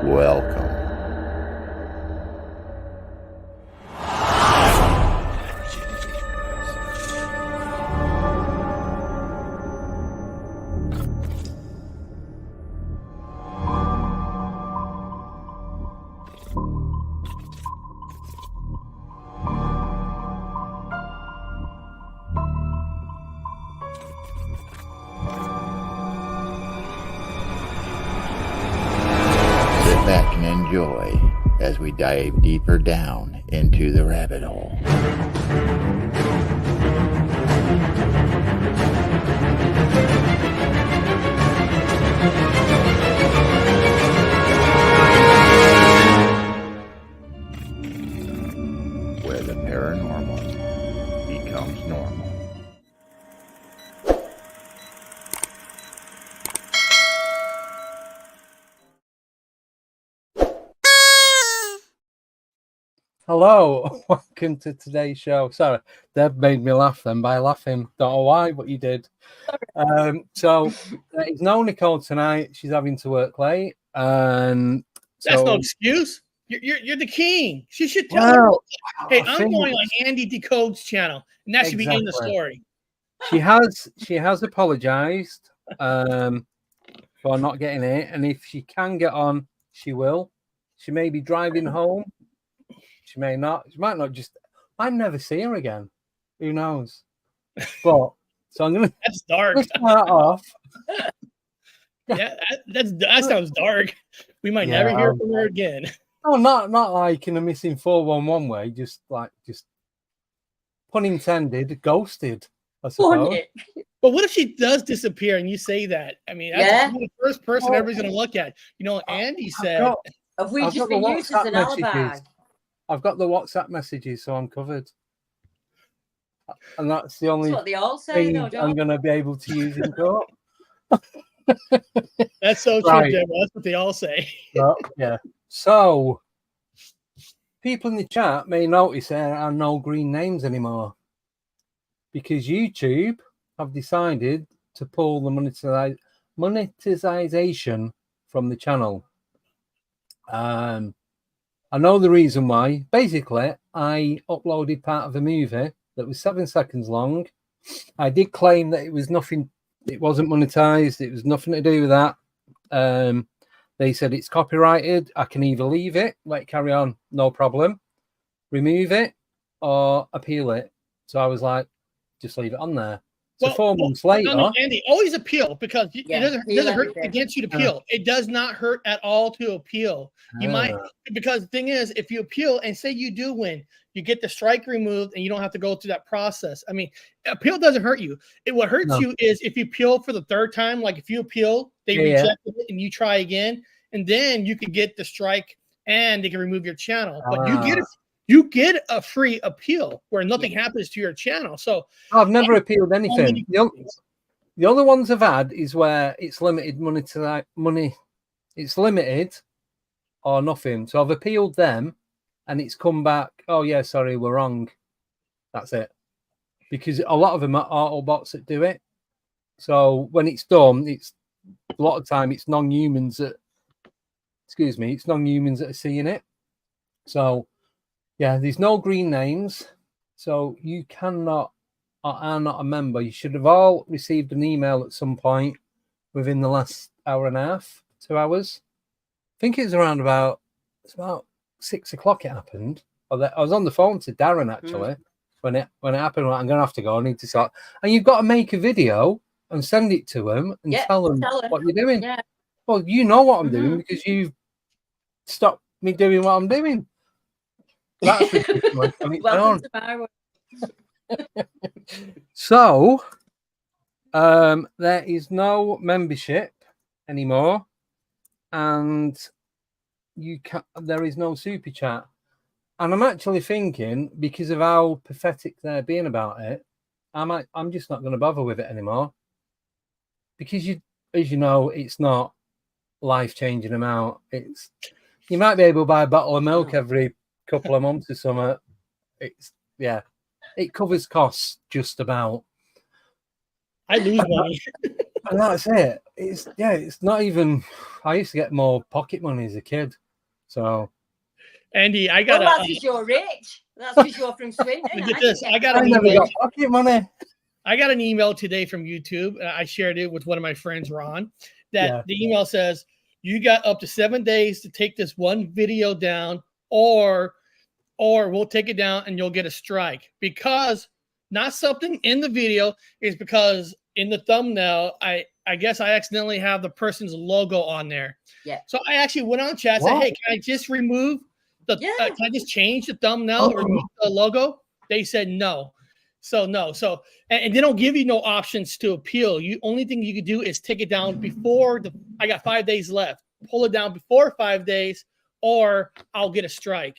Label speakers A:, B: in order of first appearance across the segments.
A: Welcome. Sit back and enjoy as we dive deeper down into the rabbit hole. Where the paranormal becomes normal.
B: Hello, welcome to today's show. Sorry, Deb made me laugh then by laughing. Don't know why, but you did. So it's no Nicole tonight. She's having to work late, and
C: That's no excuse. You're the king. She should tell her. Hey, I'm going on Andy Decode's channel, and that should be in the story.
B: She has apologized for not getting it, and if she can get on, she will. She may be driving home. She may not. She might not. Might never see her again. Who knows? But so I'm gonna.
C: That's dark.
B: Start off.
C: Yeah, that sounds dark. We might never hear from her again.
B: No, not like in a missing 411 way. Just pun intended, ghosted. I suppose.
C: But what if she does disappear and you say that? I mean, that's the first person everybody's going to look at. You know, Andy said.
D: Have we just been used as an alibi?
B: I've got the WhatsApp messages, so I'm covered. And that's the only
D: what they all say,
B: thing I'm going to be able to use in court.
C: That's so true, Jim. That's what they all say.
B: Yeah. So, people in the chat may notice there are no green names anymore because YouTube have decided to pull the monetization from the channel. I know the reason why. Basically, I uploaded part of a movie that was 7 seconds long. I did claim that it was nothing. It wasn't monetized. It was nothing to do with that. They said it's copyrighted. I can either leave it, let it carry on, no problem, remove it, or appeal it. So I was like, just leave it on there. So 4 months later,
C: Andy, always appeal because it doesn't hurt against you to appeal. It does not hurt at all to appeal. You might, because the thing is, if you appeal and say you do win, you get the strike removed and you don't have to go through that process. I mean, appeal doesn't hurt you. What hurts you is if you appeal for the third time, like if you appeal, they reject it and you try again, and then you can get the strike and they can remove your channel. But you get a free appeal where nothing happens to your channel. So
B: I've never appealed anything. The only ones I've had is where it's limited money. It's limited or nothing. So I've appealed them and it's come back. Oh yeah, sorry, we're wrong. That's it. Because a lot of them are Autobots that do it. So when it's done, it's a lot of time it's non-humans that are seeing it. So yeah, there's no green names, so you cannot or are not a member. You should have all received an email at some point within the last hour and a half, 2 hours. I think it's about 6 o'clock it happened. I was on the phone to Darren actually when it happened. I'm going to have to go. I need to start. And you've got to make a video and send it to them and tell them what you're doing. Yeah. Well, you know what I'm doing because you've stopped me doing what I'm doing. That's ridiculous. Welcome to my world. So, there is no membership anymore, and there is no super chat. And I'm actually thinking, because of how pathetic they're being about it, I'm just not going to bother with it anymore. Because as you know, it's not life-changing amount. You might be able to buy a bottle of milk every couple of months or something. It covers costs just about.
C: I lose money.
B: And that's it. It's not even. I used to get more pocket money as a kid. So,
C: Andy, I got.
D: Well, that's because you're rich. That's because you're from Swinton.
C: Get this. I got an
B: never
C: email.
B: got pocket money.
C: I got an email today from YouTube. I shared it with one of my friends, Ron. The email says you got up to 7 days to take this one video down, or we'll take it down and you'll get a strike. Because not something in the video, is because in the thumbnail, I guess I accidentally have the person's logo on there.
D: Yeah.
C: So I actually went on chat and said, hey, can I just remove the can I just change the thumbnail or remove the logo? They said no. So no. So and they don't give you no options to appeal. You only thing you could do is take it down before I got 5 days left. Pull it down before 5 days, or I'll get a strike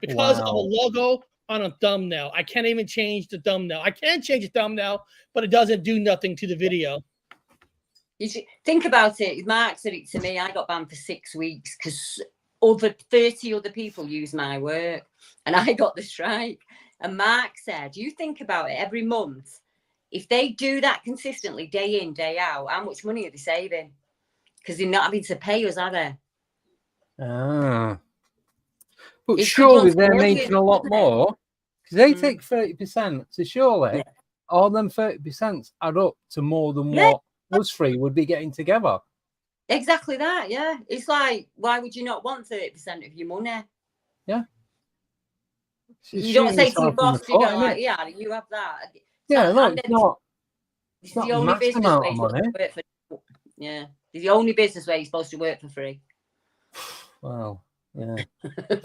C: because of a logo on a thumbnail. I can't even change the thumbnail. I can change the thumbnail, but it doesn't do nothing to the video.
D: You should think about it. Mark said it to me. I got banned for 6 weeks because over 30 other people use my work, and I got the strike. And Mark said, you think about it, every month, if they do that consistently, day in, day out, how much money are they saving? Because they're not having to pay us, are they?
B: But
D: It's
B: surely they're making a lot more, because they take 30%. So surely all them 30% add up to more than what us three would be getting together.
D: Exactly that, yeah. It's like, why would you not want 30% of your money?
B: Yeah.
D: You don't say to your boss, you go like, yeah, you have that.
B: Yeah, no, it's not.
D: It's the only business where you're supposed to work for. Yeah, it's the only business where you're supposed to work for free.
B: Wow. Yeah.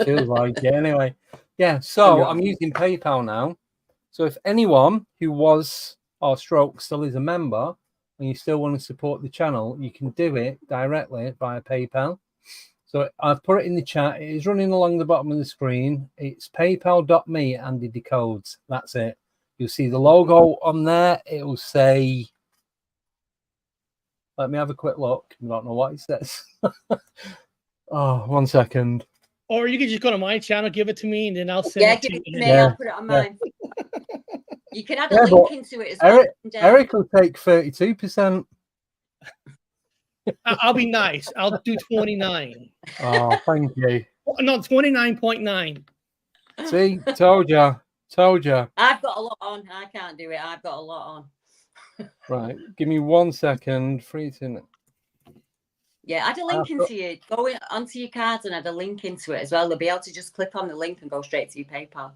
B: Feels like it anyway. Yeah. So I'm using PayPal now. So if anyone who was or stroke still is a member and you still want to support the channel, you can do it directly via PayPal. So I've put it in the chat. It is running along the bottom of the screen. It's paypal.me Andy Decodes. That's it. You'll see the logo on there. It will say, let me have a quick look. I don't know what it says. Oh, 1 second.
C: Or you can just go to my channel, give it to me, and then I'll send it to you.
D: Give it to me. I'll put it on mine. You can add a link into it as well.
B: Eric will take 32%.
C: I'll be nice. I'll do 29.
B: Oh, thank you.
C: No, 29.9.
B: See, told you.
D: I've got a lot on. I can't do it. I've got a lot on.
B: Right, give me 1 second.
D: Yeah, add a link into you. Go onto your cards and add a link into it as well. They'll be able to just click on the link and go straight to your PayPal.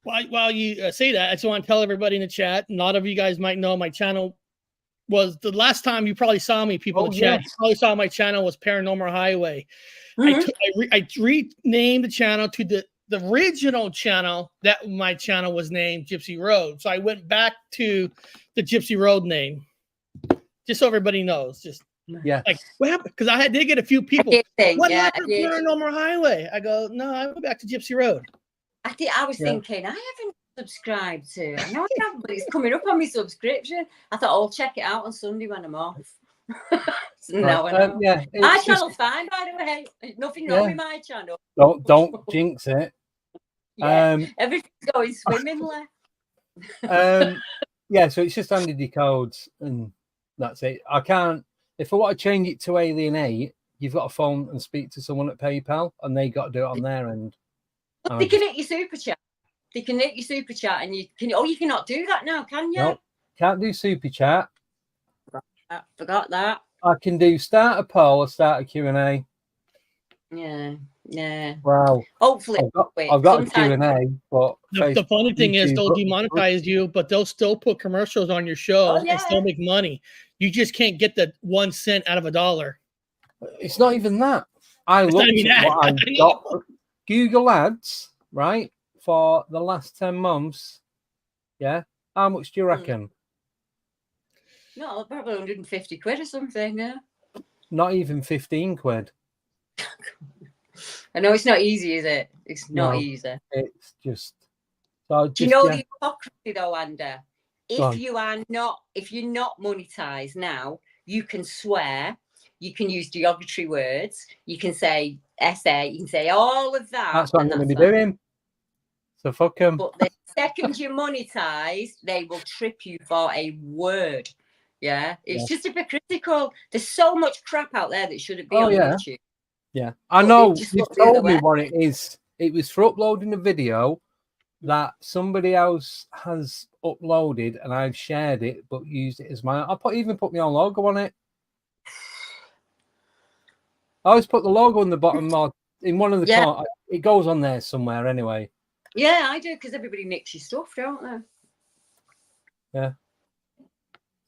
C: While you say that, I just want to tell everybody in the chat. A lot of you guys might know my channel was the last time you probably saw me. People in the chat, you probably saw my channel was Paranormal Highway. I renamed the channel to the original channel that my channel was named Gypsy Road. So I went back to the Gypsy Road name, just so everybody knows. Just like what happened? Because I did get a few people. What happened to Paranormal Highway? I go, no, I went back to Gypsy Road.
D: I was thinking, I haven't subscribed to. I know I haven't, but it's coming up on my subscription. I thought I'll check it out on Sunday when I'm off. So now I know. My channel's fine, by the way. Nothing wrong with my channel.
B: Don't jinx it.
D: Everything's going swimmingly.
B: So it's just Andy Decodes, and that's it. I can't. If I want to change it to Alien 8, you've got to phone and speak to someone at PayPal, and they got to do it on their end.
D: They can hit your super chat. They can hit your super chat, and you can. Oh, you cannot do that now, can you?
B: Nope, can't do super chat.
D: I forgot that.
B: I can do start a poll or start a Q&A.
D: Yeah.
B: Wow.
D: Hopefully,
B: I've got a Q&A, but
C: the funny thing is they'll demonetize you, but they'll still put commercials on your show and still make money. You just can't get the 1 cent out of $1.
B: It's not even that. I looked at what I got. Google Ads, right, for the last 10 months. Yeah. How much do you reckon?
D: No, probably 150 quid or something, yeah.
B: Not even 15 quid.
D: I know it's not easy, is it? It's not easy.
B: It's just. So
D: do you know the hypocrisy though, Andy? If you're not monetized now, you can swear, you can use derogatory words, you can say SA, you can say all of that.
B: That's what I'm going to be doing. So fuck them.
D: But the second you're monetized, they will trip you for a word. Yeah, it's just hypocritical. There's so much crap out there that shouldn't be on YouTube.
B: Yeah, I know. You told me what it is. It was for uploading a video that somebody else has uploaded, and I've shared it, but used it as my. Even put my own logo on it. I always put the logo on the bottom or in one of the corners. It goes on there somewhere anyway.
D: Yeah, I do, because everybody nicks your stuff, don't they?
B: Yeah.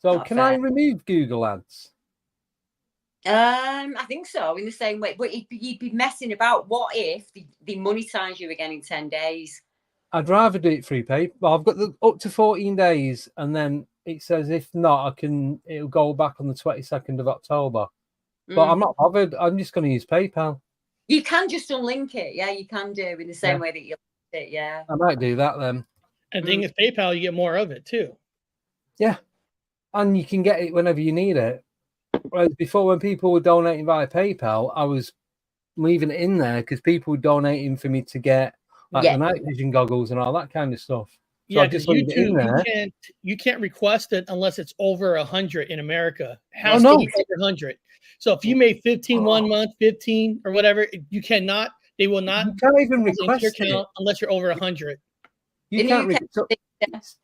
B: So can I remove Google Ads?
D: I think so, in the same way. But you'd be messing about. What if they monetize you again in 10 days?
B: I'd rather do it through PayPal. Well, I've got up to 14 days, and then it says if not, it'll go back on the 22nd of October. But I'm not bothered. I'm just going to use PayPal.
D: You can just unlink it. Yeah, you can do in the same way that you linked it. Yeah.
B: I might do that then.
C: And the thing is, PayPal, you get more of it too.
B: Yeah. And you can get it whenever you need it. Whereas before, when people were donating via PayPal, I was leaving it in there because people were donating for me to get the night vision goggles and all that kind of stuff. So
C: yeah, because YouTube, you can't request it unless it's over 100 in America. It has to be over 100. So if you made 15 1 month, 15 or whatever, you cannot. They will not.
B: You can't even request
C: your account unless you're over 100.
B: You can't request.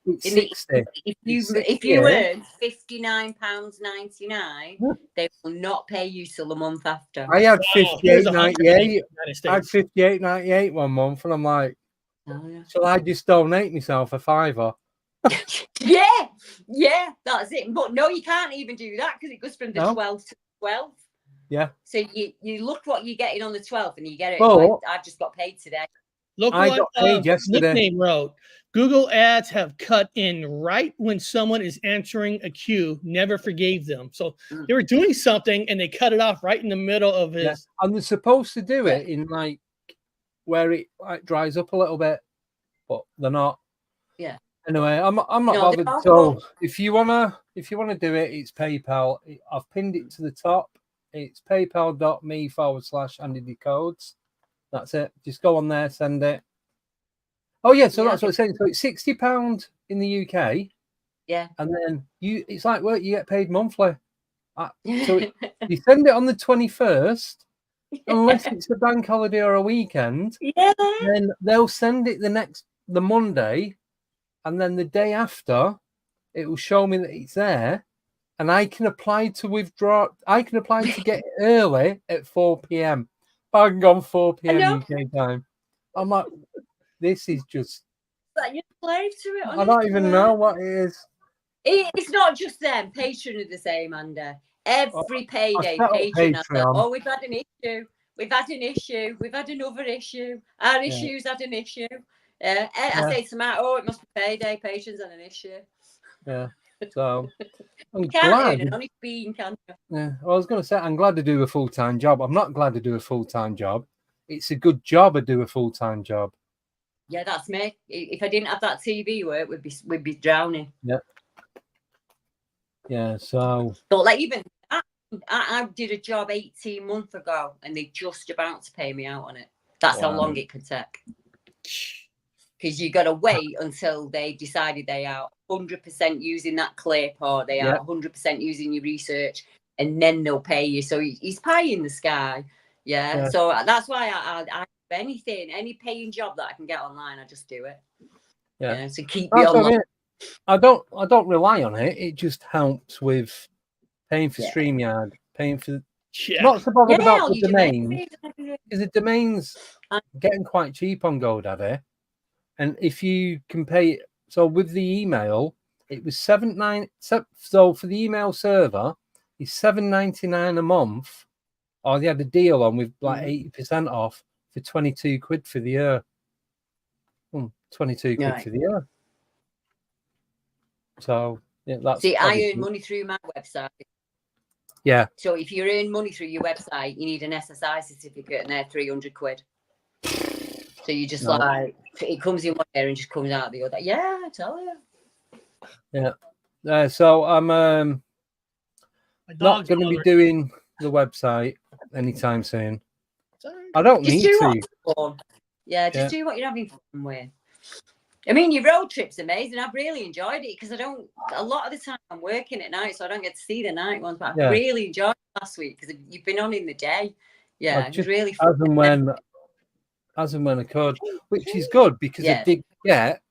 D: If you earn £59.99, they will not pay you till the month after.
B: I had £58.98. I had £58.98 one month, and I'm like, shall I just donate myself a £5?
D: Yeah, that's it. But no, you can't even do that because it goes from the 12th to the 12th.
B: Yeah.
D: So you look what you're getting on the 12th, and you get it. Like, I've just got paid today.
C: Look what Nickname wrote. Google Ads have cut in right when someone is answering a queue. Never forgave them. So they were doing something and they cut it off right in the middle of his.
B: Yeah. And they're supposed to do it in like where it like dries up a little bit, but they're not.
D: Yeah.
B: Anyway, I'm not bothered. So if you wanna do it, it's PayPal. I've pinned it to the top. It's paypal.me/AndyDecodes. That's it. Just go on there, send it. Oh yeah, so that's what I'm saying. So it's £60 in the UK.
D: Yeah.
B: And then it's like work, you get paid monthly. So you send it on the 21st, unless it's a bank holiday or a weekend.
D: Yeah.
B: Then they'll send it the Monday, and then the day after, it will show me that it's there, and I can apply to withdraw. I can apply to get it early at 4 p.m. Bang on 4 p.m. UK time. I'm like, this is just.
D: But you're slave to it.
B: I don't even know what it is.
D: It's not just them. Patreon are the same, Andy. Every payday, Patreon has like, we've had an issue. We've had an issue. We've had another issue. Our issues had an issue. I say to Matt, it must be payday. Patreon's had an issue.
B: Yeah. So I'm
D: glad.
B: Yeah, I was going to say I'm glad to do a full-time job. I'm not glad to do a full-time job. It's a good job to do a full-time job.
D: Yeah, that's me. If I didn't have that TV work, we'd be drowning.
B: Yeah. Yeah. So.
D: But like even I did a job 18 months ago, and they're just about to pay me out on it. That's how long it could take. Because you got to wait until they decided they are 100% using that clip, or they are 100% using your research, and then they'll pay you. So he's pie in the sky. Yeah. So that's why I anything, any paying job that I can get online, I just do it. Yeah. So keep me online.
B: I don't rely on it. It just helps with paying for StreamYard, paying for. Not so bothered about the domain, because the domain's getting quite cheap on GoDaddy. And if you can pay, so with the email, it was $7.99. So for the email server, it's $7.99 a month. Or they had a deal on with like 80% off for 22 quid for the year. 22 quid for the year. So that's.
D: See, I earn money through my website.
B: Yeah.
D: So if you earn money through your website, you need an SSI certificate, and they're 300 quid. So you just like, it comes in one area and just comes out the other. Yeah, I tell you.
B: Yeah. So I'm not going to be doing the website anytime soon. I don't need to.
D: Yeah, just do what you're having fun with. I mean, your road trip's amazing. I've really enjoyed it because a lot of the time I'm working at night, so I don't get to see the night ones. But I really enjoyed it last week because you've been on in the day. Yeah, it was really fun.
B: As and when I could, which is good because I did get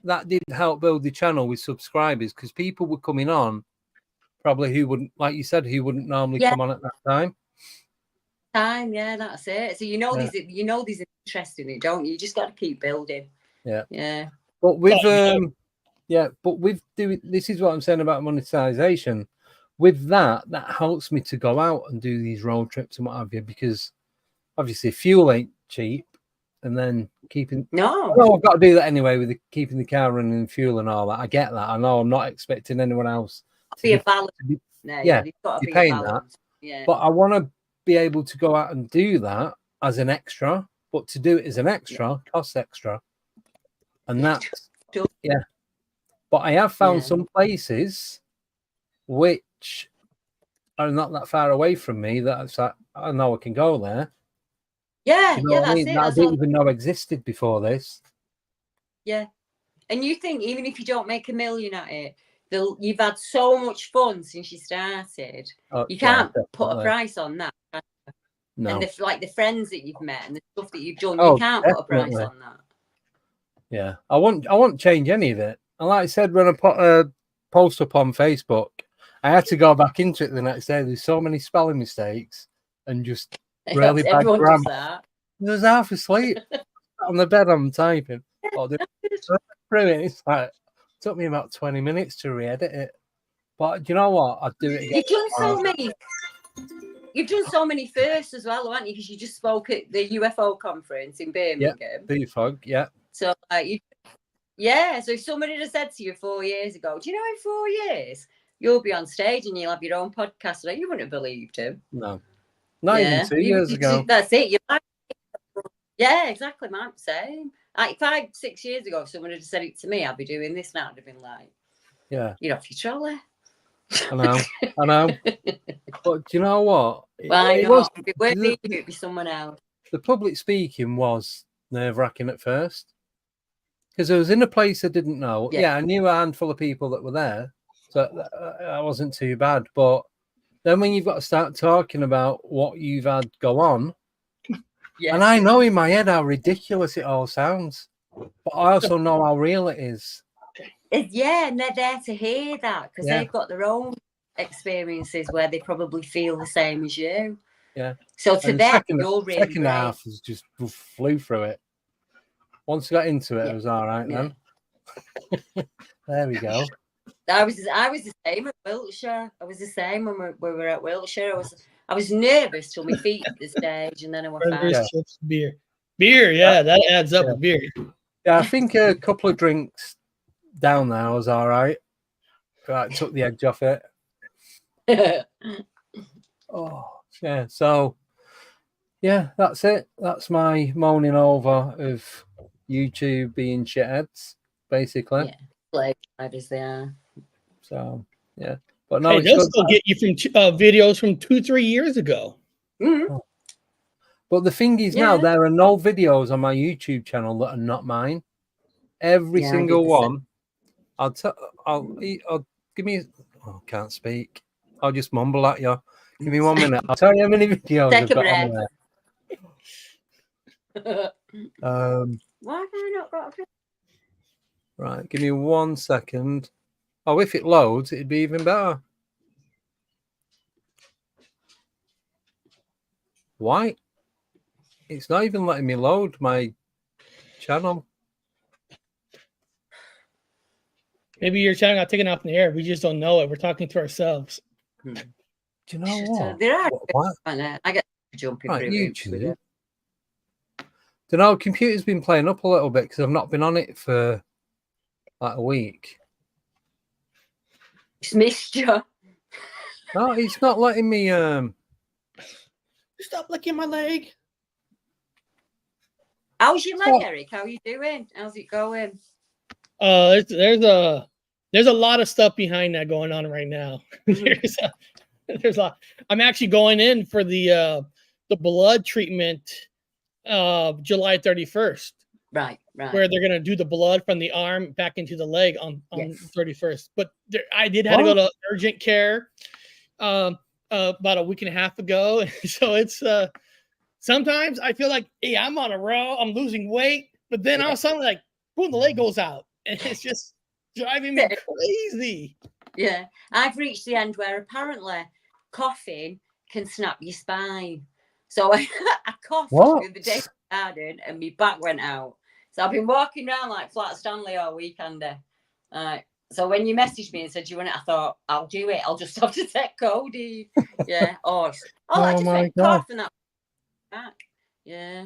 B: that did help build the channel with subscribers because people were coming on probably who wouldn't, like you said, who wouldn't normally come on at that time.
D: Yeah, that's it. So there's interest in it, don't you? You just got to keep building. Yeah.
B: But with doing, this is what I'm saying about monetization. With that helps me to go out and do these road trips and what have you, because obviously fuel ain't cheap, and then I've got to do that anyway with keeping the car running and fuel and all that. I get that. I know I'm not expecting anyone else
D: to be a balance. You've got to be paying that. Yeah.
B: But I want to be able to go out and do that as an extra, but to do it as an extra costs extra. And that's but I have found some places which are not that far away from me that I know I can go there.
D: That's it.
B: That I didn't even know existed before this.
D: Yeah. And you think even if you don't make $1 million at it, you've had so much fun since you started. You can't put a price on that.
B: No.
D: And the friends that you've met and the stuff that you've done, you can't put a price on that.
B: Yeah, I won't change any of it. And like I said, when I put a post up on Facebook, I had to go back into it the next day. There's so many spelling mistakes and just really bad grammar. I was half asleep on the bed. I'm typing. It's like, it took me about 20 minutes to re-edit it. But you know what? I'd do it again.
D: You've done so many firsts as well, haven't you? Because you just spoke at the UFO conference in Birmingham.
B: Yeah, BFOG, yeah.
D: So, so if somebody had said to you 4 years ago, do you know in 4 years you'll be on stage and you'll have your own podcast? You wouldn't have believed him.
B: No. Not even 2 years ago.
D: That's it. Yeah, exactly. Man, same. Like 5-6 years ago, if someone had said it to me, I'd be doing this now. I'd have been like, you're off your trolley.
B: I know. But do you know what?
D: It'd be someone else.
B: The public speaking was nerve-wracking at first because I was in a place I didn't know. Yeah, I knew a handful of people that were there, so that wasn't too bad. But then when you've got to start talking about what you've had go on, and I know in my head how ridiculous it all sounds, but I also know how real it is.
D: And they're there to hear that because they've got their own experiences where they probably feel the same as you.
B: Yeah.
D: So to them, you're really
B: second half was just flew through it. Once I got into it, it was all right then. There we go.
D: I was the same at Wiltshire. I was the same when we were at Wiltshire. I was nervous till my feet hit the stage, and then I went back.
C: Beer, that adds up. With beer.
B: Yeah, I think a couple of drinks down there was all right. Right, took the edge off it. So that's it. That's my moaning over of YouTube being shitheads, basically.
D: As they are.
B: So but no,
C: they'll still get you from videos from 2-3 years ago.
D: Mm-hmm.
B: But the thing is, now there are no videos on my YouTube channel that are not mine. Every single one. I'll give me. I can't speak. I'll just mumble at you. Give me 1 minute. I'll tell you how many videos I've got on there.
D: Why have I not got a video?
B: Right, give me 1 second. Oh, if it loads, it'd be even better. Why? It's not even letting me load my channel.
C: Maybe your channel got taken off in the air. We just don't know it. We're talking to ourselves.
B: Do you know what?
D: There are. What? I get jumping through
B: YouTube. Do you know, computer's been playing up a little bit because I've not been on it for like a week.
D: It's missed you.
B: No, it's not letting me.
C: Stop licking my leg.
D: How's your leg, Eric? How are you doing? How's it going?
C: There's a lot of stuff behind that going on right now. There's a lot. I'm actually going in for the blood treatment July 31st.
D: Right.
C: Where they're gonna do the blood from the arm back into the leg on
D: Yes.
C: 31st. But I did have to go to urgent care about a week and a half ago. So it's sometimes I feel like, hey, I'm on a roll, I'm losing weight, but then all of a sudden, like, boom, the leg goes out, and it's just driving me crazy.
D: Yeah, I've reached the end where apparently coughing can snap your spine. So I coughed the day I started, and my back went out. So I've been walking around like Flat Stanley all weekend. So when you messaged me and said you want it, I thought, I'll do it. I'll just have to take Cody. Yeah. I just went cough and that back. Yeah.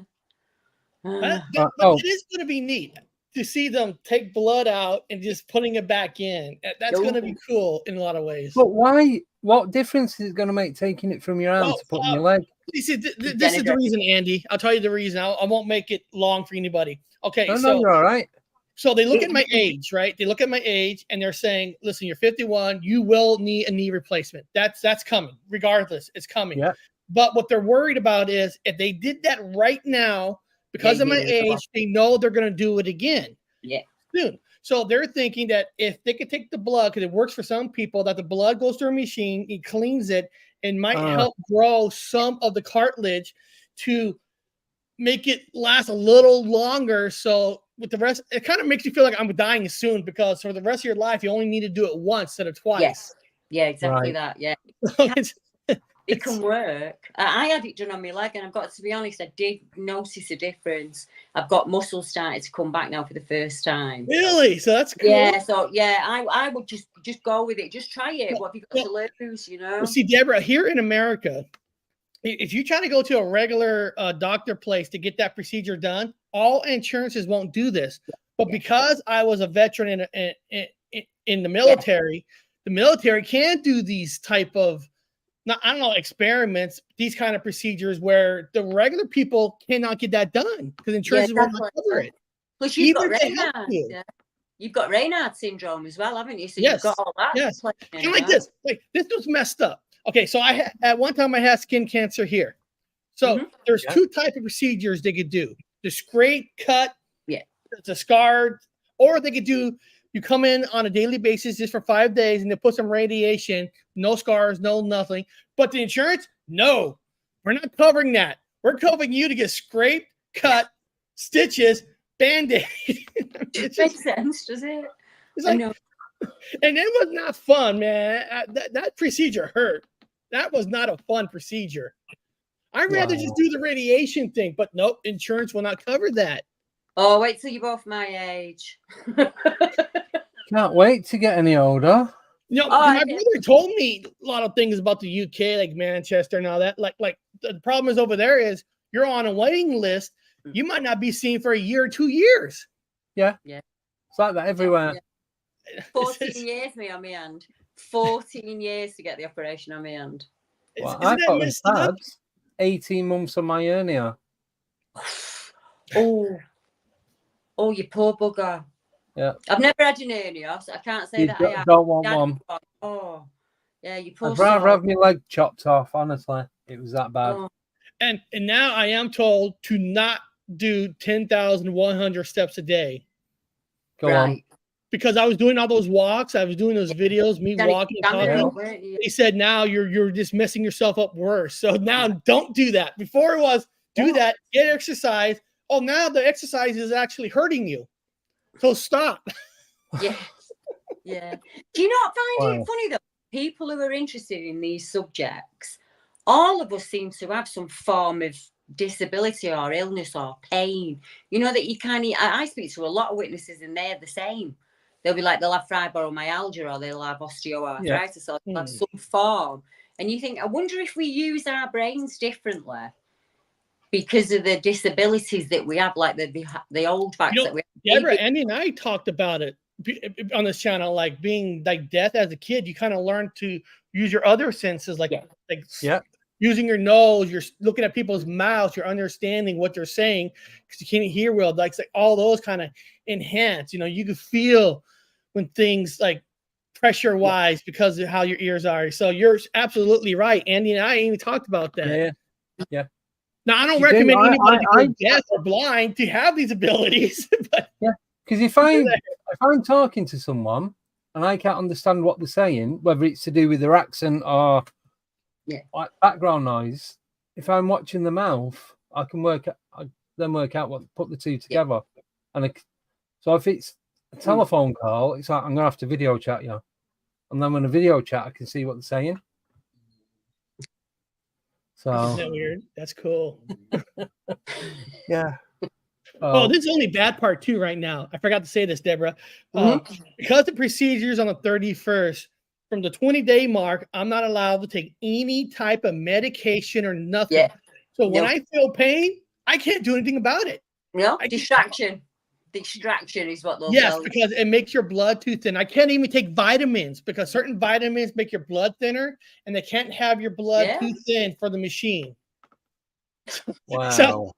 C: But it is going to be neat to see them take blood out and just putting it back in. That's going to be cool in a lot of ways.
B: But why? What difference is it going to make taking it from your arm to put in your leg?
C: This is the reason, Andy. I'll tell you the reason. I won't make it long for anybody. Okay.
B: No, you're all right.
C: So they look at my age, right? They look at my age and they're saying, listen, you're 51. You will need a knee replacement. That's coming. Regardless, it's coming.
B: Yeah.
C: But what they're worried about is if they did that right now, because of my age, they know they're going to do it again.
D: Yeah.
C: Soon. So they're thinking that if they could take the blood, because it works for some people, that the blood goes through a machine, it cleans it, and might help grow some of the cartilage to make it last a little longer. So with the rest, it kind of makes you feel like I'm dying soon, because for the rest of your life, you only need to do it once instead of twice.
D: Yes. Yeah, exactly that. Yeah. It can work. I had it done on my leg, and I've got to be honest, I did notice a difference. I've got muscles starting to come back now for the first time.
C: Really? So that's cool.
D: Yeah. So yeah, I would just go with it. Just try it. What have you got to lose? You know.
C: Well, see, Deborah, here in America, if you try to go to a regular doctor place to get that procedure done, all insurances won't do this. But because I was a veteran in the military, the military can do these type of experiments, these kind of procedures where the regular people cannot get that done because insurance won't cover it.
D: Plus, you've got Raynaud's. Yeah. You've got Raynaud's syndrome as well, haven't you? So you've got all that.
C: Yes. And like this was messed up. Okay, so at one time I had skin cancer here. So there's two types of procedures they could do: the scrape, cut, the scarred, or they could do. You come in on a daily basis just for 5 days and they put some radiation, no scars, no nothing. But the insurance, no, we're not covering that. We're covering you to get scraped, cut, stitches, Band-Aid.
D: It makes sense, does it?
C: It's like, and it was not fun, man. That procedure hurt. That was not a fun procedure. I'd rather just do the radiation thing, but nope, insurance will not cover that.
D: Oh, wait till you're both my age.
B: Can't wait to get any older.
C: You know, my brother told me a lot of things about the UK, like Manchester and all that. Like the problem is over there is you're on a waiting list. You might not be seen for a year or 2 years.
B: Yeah. It's like that everywhere.
D: 14 years me on my hand. 14 years to get the operation on my hand.
B: Well, I thought it was bad. 18 months on my hernia.
D: Oh, you poor bugger.
B: Yeah.
D: I've never had an hernia, so I can't say that I have.
B: Don't want one.
D: Oh, yeah, you poor.
B: I'd rather have my leg chopped off, honestly. It was that bad.
D: Oh.
C: And now I am told to not do 10,100 steps a day.
B: Go on.
C: Because I was doing all those walks, I was doing those videos, me walking and talking. They said now you're just messing yourself up worse. So now don't do that. Before it was do that, get exercise. Oh, now the exercise is actually hurting you. So stop.
D: Yeah. Do you not find it funny though? People who are interested in these subjects, all of us seem to have some form of disability or illness or pain. You know that you kind of. I speak to a lot of witnesses and they're the same. They'll be like they'll have fibromyalgia or they'll have osteoarthritis or they'll have some form. And you think, I wonder if we use our brains differently because of the disabilities that we have, like the old backs that we have.
C: Deborah, Andy and I talked about it on this channel, like being like deaf as a kid. You kind of learn to use your other senses, like using your nose. You're looking at people's mouths. You're understanding what they're saying because you can't hear well. Like all those kind of enhance. You know, you can feel when things like pressure wise because of how your ears are. So you're absolutely right. Andy and I even talked about that.
B: Yeah.
C: Now, I don't recommend anybody who's deaf or blind to have these abilities. But
B: yeah, because if I'm talking to someone and I can't understand what they're saying, whether it's to do with their accent or like background noise, if I'm watching the mouth, I can work out what put the two together. And so if it's a telephone call, it's like I'm gonna have to video chat you, and then when a video chat, I can see what they're saying. So
C: isn't that weird? That's cool.
B: Yeah.
C: Oh, this is only bad part too right now. I forgot to say this, Deborah. Because the procedure's on the 31st, from the 20-day mark, I'm not allowed to take any type of medication or nothing. Yeah. So when I feel pain, I can't do anything about it.
D: No, distraction. Distraction is what they'll tell you.
C: Because it makes your blood too thin. I can't even take vitamins because certain vitamins make your blood thinner, and they can't have your blood too thin for the machine.
B: Wow.
C: So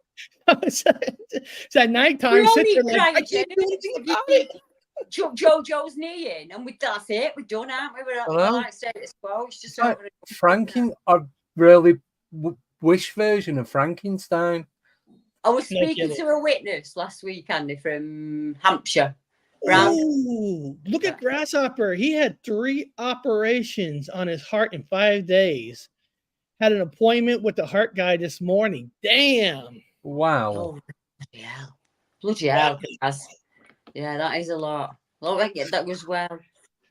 C: at nighttime, I can't do anything about it.
D: Jojo's knee in, and that's it. We're done, aren't we? We're like status quo. It's just over.
B: Franken, a really wish version of Frankenstein.
D: I was speaking to a witness last week, Andy, from Hampshire.
C: Ooh, look at Grasshopper. He had 3 operations on his heart in 5 days. Had an appointment with the heart guy this morning. Damn.
B: Wow.
D: Oh, bloody hell. Yeah, that is a lot. Well, that was well.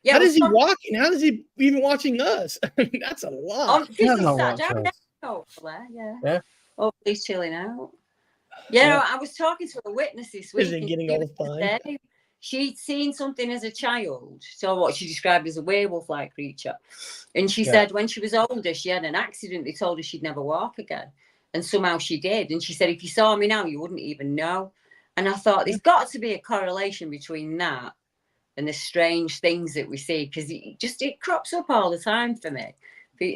D: Yeah,
C: how does he walking? How does he even watching us? That's a lot.
D: Because he sat down hopefully, yeah. Oh, he's chilling out. No, I was talking to a witness this week.
C: Isn't getting all fine.
D: She'd seen something as a child, so what she described as a werewolf-like creature. And she said when she was older, she had an accident. They told her she'd never walk again. And somehow she did. And she said, if you saw me now, you wouldn't even know. And I thought there's got to be a correlation between that and the strange things that we see, because it crops up all the time for me.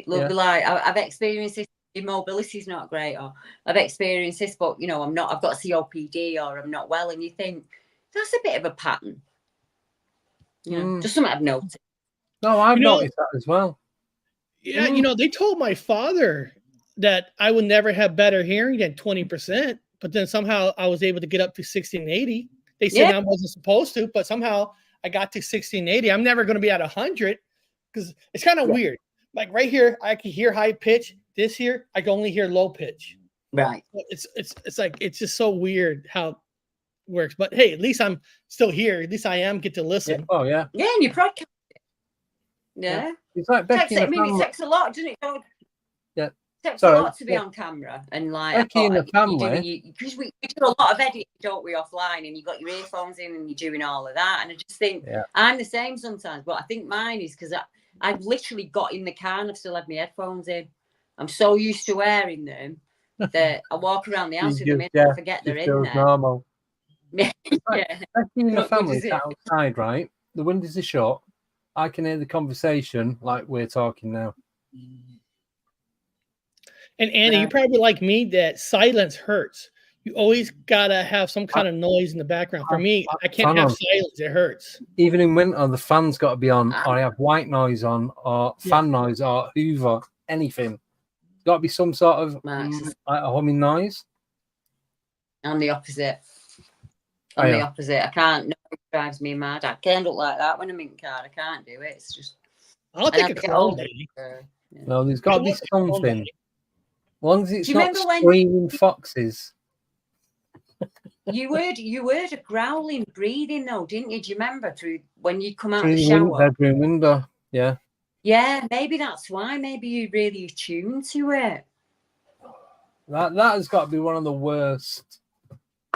D: Like I've experienced this. Immobility is not great, or I've experienced this, but I've got COPD, or I'm not well, and you think that's a bit of a pattern. Just something I've noticed.
B: No, I've noticed that as well.
C: Yeah, they told my father that I would never have better hearing than 20%, but then somehow I was able to get up to 60 and 80. They said I wasn't supposed to, but somehow I got to 60 and 80. I'm never going to be at 100 because it's kind of weird. Like right here, I can hear high pitch. This here, I can only hear low pitch.
D: Right.
C: It's like it's just so weird how it works. But hey, at least I'm still here. At least I get to listen.
B: Yeah. Oh yeah.
D: Yeah, and you broadcast it. Yeah.
B: It's like Becky
D: it takes a lot, doesn't it?
B: Yeah.
D: It takes a lot to be on camera, and like
B: Becky in the family.
D: Because we do a lot of editing, don't we, offline, and you got your earphones in and you're doing all of that. And I just think I'm the same sometimes, but I think mine is because I've literally got in the car and I've still had my headphones in. I'm so used to wearing them that I walk around the house with them in and I forget they're in there.
B: Normal.
D: Yeah.
B: Becky in the family is outside, right? The windows are shut. I can hear the conversation like we're talking now.
C: And Annie, you're probably like me that silence hurts. You always gotta have some kind of noise in the background. For me, I can't have silence. It hurts.
B: Even in winter, the fan's got to be on, or I have white noise on, or fan noise, or Hoover, anything. Got to be some sort of a humming noise.
D: I'm the opposite. The opposite. I can't. No, it drives me mad. I can't look like that when I'm in the car. I can't do it. It's just.
C: I'll take a call, baby.
B: No, there's got to be something. As long as it's not screaming foxes.
D: You heard a growling, breathing though, didn't you? Do you remember through when you come out of the shower?
B: Bedroom window. Yeah.
D: Yeah, maybe that's why. Maybe you really attuned to it.
B: That has got to be one of the worst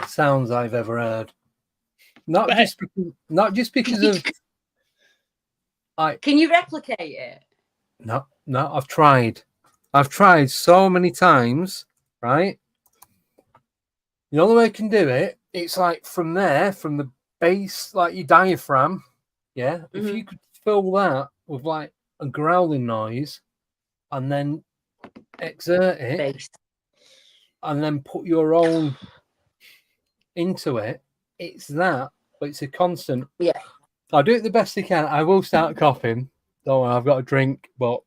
B: sounds I've ever heard. Not just because of.
D: Can you replicate it?
B: No. I've tried. So many times. Right. You know the way I can do it. It's like from the base, like your diaphragm. Yeah. Mm-hmm. If you could fill that with like a growling noise and then exert it and then put your own into it, it's that, but it's a constant.
D: Yeah.
B: I'll do it the best I can. I will start coughing. Don't worry, I've got a drink, but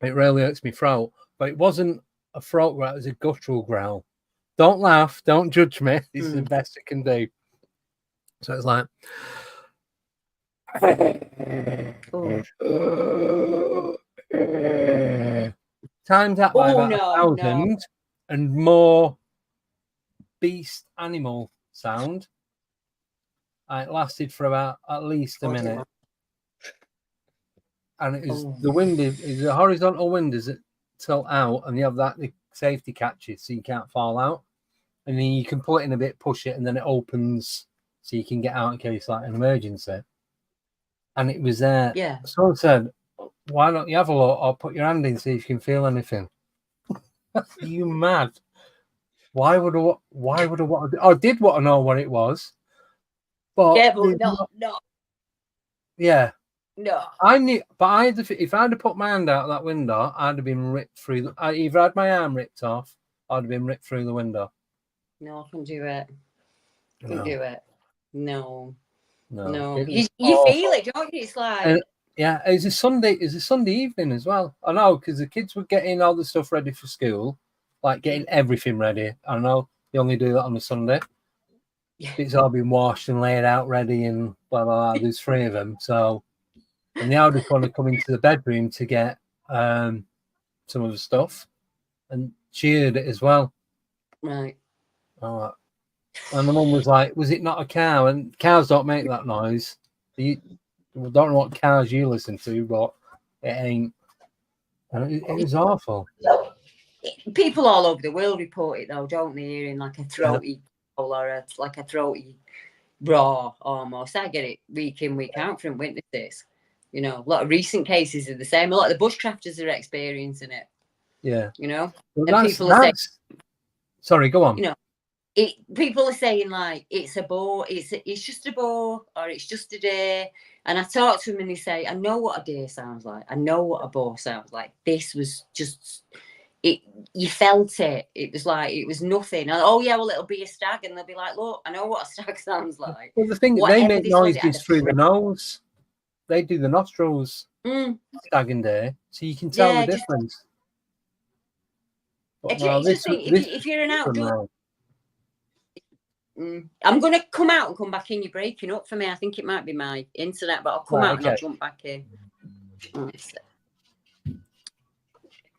B: it really hurts me throat. But it wasn't a throat growl. It was a guttural growl. Don't laugh. Don't judge me. This is the best it can do. So it's like. Timed that by about 1,000 and more beast animal sound. It lasted for about at least a minute. And it is the wind is a horizontal wind is it tilt out, and you have that the safety catches so you can't fall out. And then you can pull it in a bit, push it, and then it opens so you can get out in case like an emergency. And it was there.
D: Yeah.
B: Someone said, why don't you have a look or put your hand in, see if you can feel anything? Are you mad? Why would I want to? I did want to know what it was. But
D: no.
B: Yeah.
D: No.
B: I knew, but if I'd have put my hand out that window, I'd have been ripped through. I either had my arm ripped off, or I'd have been ripped through the window.
D: No, I can do it. Can do it. No.
B: No.
D: You feel it, don't you? It's like
B: yeah, it's a Sunday evening as well. I know, because the kids were getting all the stuff ready for school, like getting everything ready. I know they only do that on a Sunday. Yeah. It's all been washed and laid out ready and blah blah blah. There's 3 of them, so and the eldest want to come into the bedroom to get some of the stuff, and she heard it as well.
D: Right.
B: All right. And the mum was like, "Was it not a cow?" And cows don't make that noise. You don't know what cows you listen to, but it ain't. And it was awful.
D: People all over the world report it though, don't they? Hearing like a throaty or like a throaty roar almost. I get it week in, week out from witnesses. You know, a lot of recent cases are the same. A lot of the bushcrafters are experiencing it.
B: Yeah.
D: You know,
B: well, and people are saying, sorry, go on.
D: You know, people are saying like it's a boar, it's just a boar, or it's just a deer. And I talk to them and they say, I know what a deer sounds like. I know what a boar sounds like. This was just it. You felt it. It was like it was nothing. And, oh yeah, well it'll be a stag, and they'll be like, look, I know what a stag sounds like.
B: Well, the thing they make noises through the nose. They do the nostrils, stag and deer, so you can tell the difference.
D: If you're an outdoor. I'm going to come out and come back in. You're breaking up for me. I think it might be my internet, but I'll come out and I'll jump back in.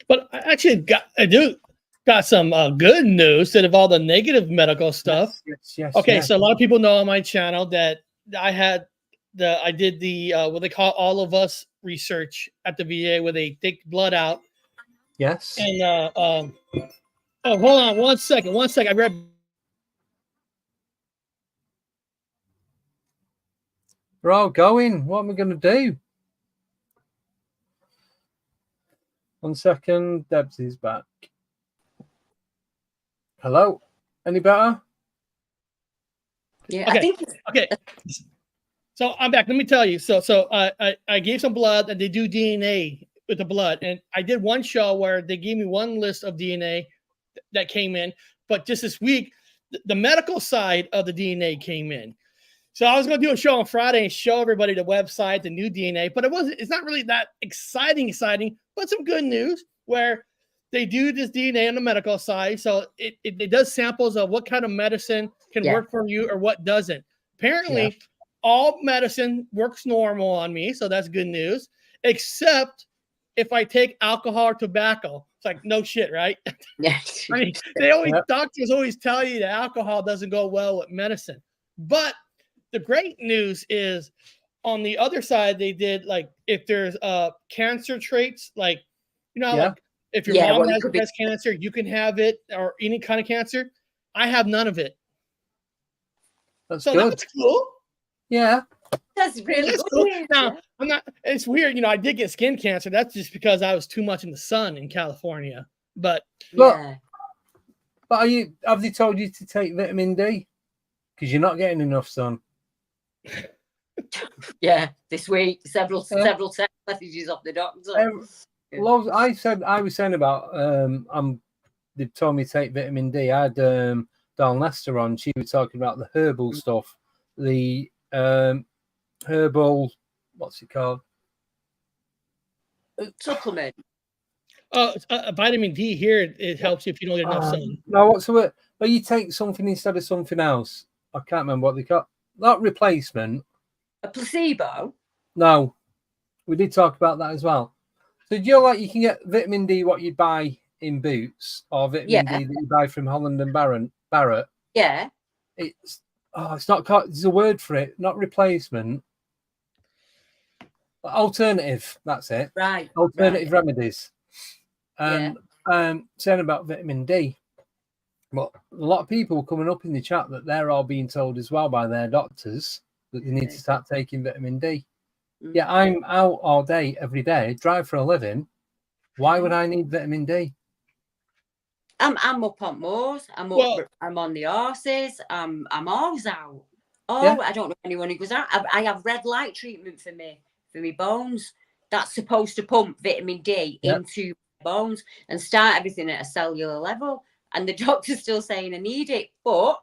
C: But I actually got some good news instead of all the negative medical stuff.
B: Yes,
C: okay, so a lot of people know on my channel that I did the what they call all of us research at the VA, where they take blood out.
B: Yes.
C: And oh, hold on one second. I read.
B: We're all going. What am I going to do? 1 second. Debs is back. Hello. Any better?
D: Yeah.
C: Okay. Okay. So I'm back. Let me tell you. So I gave some blood, and they do DNA with the blood. And I did one show where they gave me one list of DNA that came in. But just this week, the medical side of the DNA came in. So I was going to do a show on Friday and show everybody the website, the new DNA, but it's not really that exciting, but some good news where they do this DNA on the medical side. So it does samples of what kind of medicine can work for you or what doesn't. Apparently, all medicine works normal on me. So that's good news, except if I take alcohol or tobacco. It's like, no shit, right?
D: Yes.
C: I mean, doctors always tell you that alcohol doesn't go well with medicine. But the great news is on the other side, they did like if there's cancer traits, like, you know, like if your mom has breast cancer, you can have it, or any kind of cancer. I have none of it.
B: That's good.
C: That's cool.
B: Yeah.
D: That's really
C: cool. Now, I'm not, it's weird. You know, I did get skin cancer. That's just because I was too much in the sun in California. But
B: have they told you to take vitamin D? Because you're not getting enough sun.
D: This week several text messages off the doctor.
B: I was saying about they told me to take vitamin D. I had Dawn Lester on. She was talking about the herbal stuff, the herbal, what's it called?
D: Supplement.
C: Vitamin D here, it helps you if you don't get enough sun.
B: No, what's the word? But you take something instead of something else. I can't remember what they got. Not replacement.
D: A placebo?
B: No. We did talk about that as well. So do you know, like, you can get vitamin D what you buy in Boots, or vitamin D that you buy from Holland and Barrett?
D: Yeah.
B: It's not called, there's a word for it, not replacement. Alternative, that's it.
D: Right.
B: Alternative remedies. And saying about vitamin D. Well, a lot of people coming up in the chat that they're all being told as well by their doctors that they need to start taking vitamin D. Yeah, I'm out all day, every day, drive for a living. Why would I need vitamin D?
D: I'm up on moors. I'm on the horses. I'm always out. I don't know anyone who goes out. I have red light treatment for me bones. That's supposed to pump vitamin D into bones and start everything at a cellular level. And the doctor's still saying I need it, but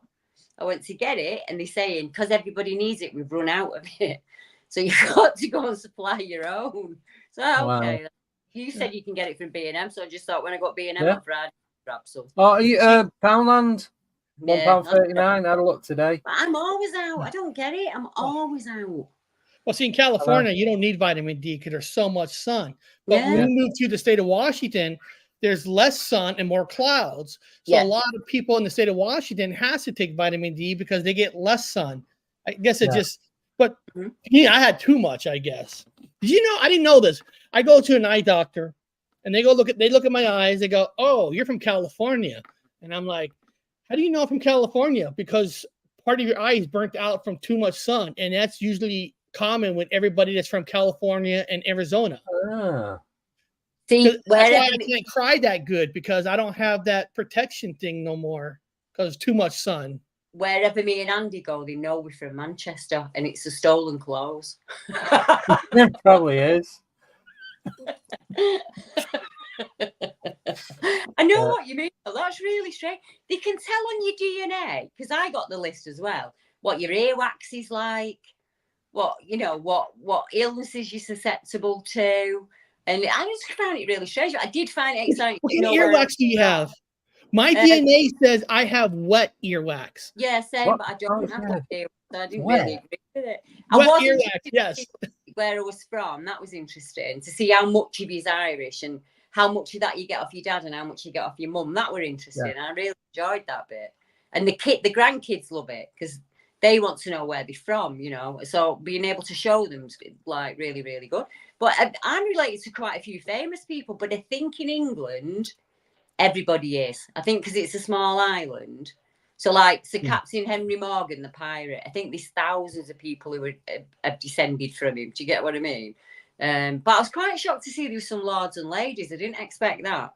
D: I went to get it, and they're saying because everybody needs it, we've run out of it. So you've got to go and supply your own. So okay, wow. You said you can get it from B&M, so I just thought when I got B&M on Friday, grab some.
B: Oh, Poundland, £1.39. I had a look today.
D: But I'm always out. I don't get it. I'm always out.
C: Well, see, in California, you don't need vitamin D because there's so much sun. But when we moved to the state of Washington, there's less sun and more clouds. So a lot of people in the state of Washington has to take vitamin D because they get less sun. I guess it just, but I had too much, I guess. Did you know? I didn't know this. I go to an eye doctor and they look at my eyes. They go, "Oh, you're from California." And I'm like, "How do you know I'm from California?" Because part of your eye is burnt out from too much sun. And that's usually common with everybody that's from California and Arizona.
D: See,
C: that's why I can't cry that good, because I don't have that protection thing no more because too much sun.
D: Wherever me and Andy go, they know we're from Manchester, and it's a stolen clothes.
B: It probably is.
D: I know what you mean. That's really strange. They can tell on your DNA, because I got the list as well, what your earwax is like, what illnesses you're susceptible to. And I just found it really strange. I did find it exciting.
C: What kind of earwax do you have? My DNA says I have wet earwax.
D: Yeah, same, but I don't have wet earwax. So I didn't really agree with it.
C: Wet earwax, yes.
D: Where I was from, that was interesting to see how much of you's Irish and how much of that you get off your dad and how much you get off your mum. That were interesting. I really enjoyed that bit. And the grandkids love it because they want to know where they're from, So being able to show them is like really, really good. But I'm related to quite a few famous people, but I think in England, everybody is. I think because it's a small island. So like Sir Captain Henry Morgan, the pirate, I think there's thousands of people who have descended from him. Do you get what I mean? But I was quite shocked to see there were some lords and ladies. I didn't expect that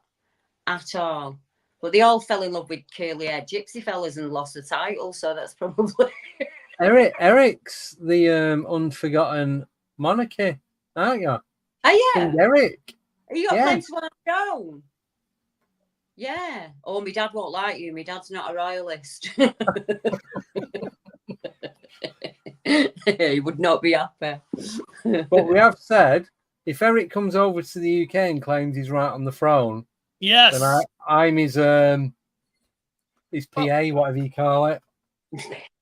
D: at all. But they all fell in love with curly-haired gypsy fellas and lost the title. So that's probably...
B: Eric's the unforgotten monarchy, aren't you?
D: Oh, yeah.
B: King Eric.
D: You got plenty to our own. Yeah. Oh, my dad won't like you. My dad's not a royalist. He would not be happy.
B: But we have said, if Eric comes over to the UK and claims he's right on the throne, then I'm his PA, whatever you call it.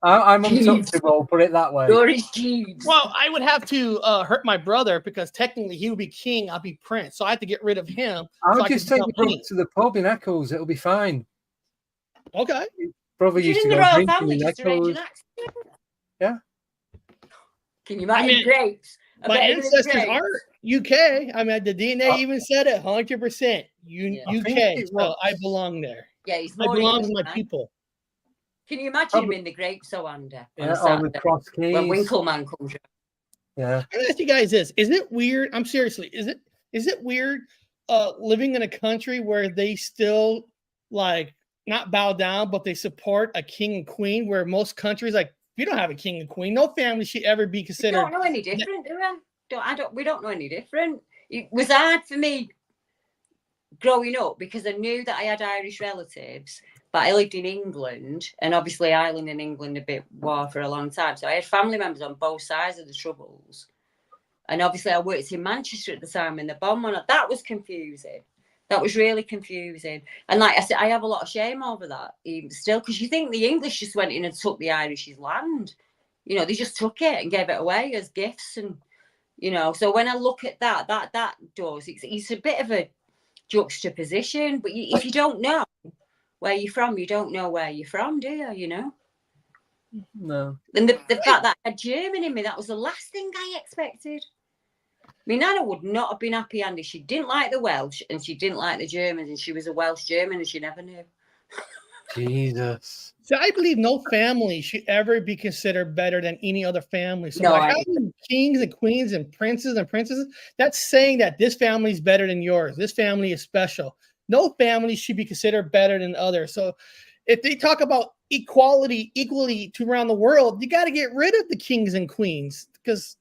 B: I'm untouchable, put it that way.
C: Well, I would have to hurt my brother because technically he would be king, I'll be prince. So I have to get rid of him.
B: I'll just take your brother to the pub in Eccles. It'll be fine.
C: Okay.
B: Brother used to go drinking in Eccles. Yeah.
D: Can you imagine grapes?
C: My ancestors are UK. I mean, the DNA even said it, 100%. UK. So I belong there.
D: Yeah,
C: I belong to my people.
D: Can you imagine him in the grapes, Wanda?
B: Yeah, on the cross keys.
D: When Winkleman comes out.
B: Yeah.
C: I'm gonna ask you guys this. Isn't it weird? I'm seriously, is it weird living in a country where they still like not bow down, but they support a king and queen, where most countries like we don't have a king and queen. No family should ever be considered.
D: We don't know any different, do we? We don't know any different. It was hard for me growing up because I knew that I had Irish relatives. But I lived in England, and obviously Ireland and England a bit war for a long time. So I had family members on both sides of the Troubles. And obviously I worked in Manchester at the time when the bomb went up. That was confusing. That was really confusing. And like I said, I have a lot of shame over that even still, because you think the English just went in and took the Irish's land. You know, they just took it and gave it away as gifts. And, you know, so when I look at that does, it's a bit of a juxtaposition. But if you don't know where you're from, you don't know where you're from, do you? You know?
B: No.
D: And the fact that I had German in me, that was the last thing I expected. My Nana would not have been happy, Andy. She didn't like the Welsh and she didn't like the Germans, and she was a Welsh German and she never knew.
B: Jesus.
C: So I believe no family should ever be considered better than any other family. So
D: No,
C: by having kings and queens and princes and princesses, that's saying that this family is better than yours. This family is special. No family should be considered better than others. So if they talk about equality equally to around the world, you got to get rid of the kings and queens, because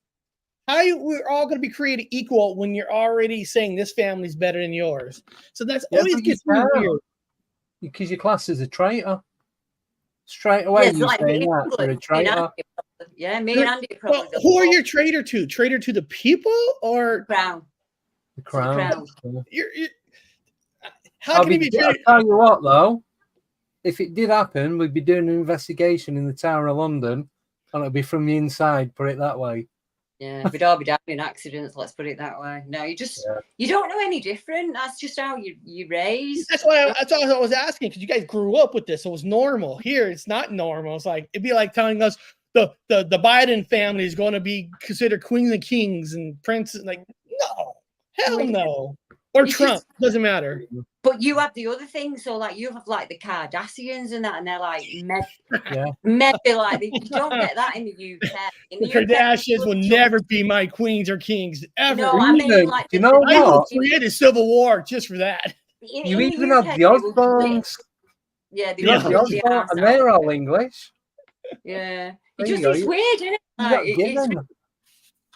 C: we're all going to be created equal when you're already saying this family's better than yours. So that's always gets me weird.
B: Because your class is a traitor. Straight away, you
D: like
B: saying that you're a traitor.
D: Yeah, me and Andy probably.
C: Well, who are you traitor to? Traitor to the people or
D: Crown?
B: The crown.
C: You're how can you be traitor?
B: I'll tell you what, though. If it did happen, we'd be doing an investigation in the Tower of London, and it'd be from the inside. Put it that way.
D: Yeah, we'd all be down in accidents. Let's put it that way. No, you don't know any different. That's just how you raised.
C: That's why I was asking, because you guys grew up with this. So it was normal. Here, it's not normal. It's like it'd be like telling us the Biden family is going to be considered queens and kings and princes. Like, no, hell no. Or Trump, doesn't matter.
D: But you have the other thing. So like you have like the Kardashians and that, and they're like maybe like you don't get that in the UK.
C: The Kardashians will never be my queens or kings ever.
D: No, I mean, like,
B: you know what?
C: I created Civil War just for that.
B: You even have the Osbournes.
D: Yeah, the
B: Osbournes, and they're all English.
D: Yeah, it's weird, isn't it?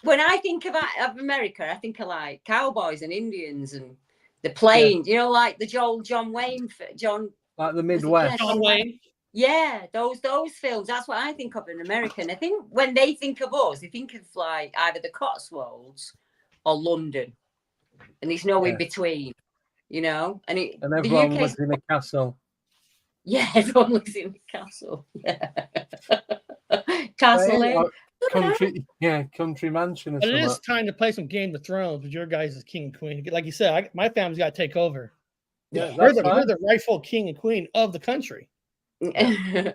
D: When I think of America, I think of like cowboys and Indians and the plains, you know, like the John Wayne,
B: like the Midwest.
C: John Wayne.
D: Yeah, those films. That's what I think of in America. And I think when they think of us, they think of like either the Cotswolds or London, and there's no in between, you know. And
B: everyone lives in a castle.
D: Yeah, everyone lives in a castle. Yeah, castle.
B: Country mansion.
C: But it is time to play some Game of Thrones with your guys as king and queen. Like you said, my family's got to take over.
B: Yeah,
C: we're the rightful king and queen of the country.
D: Me and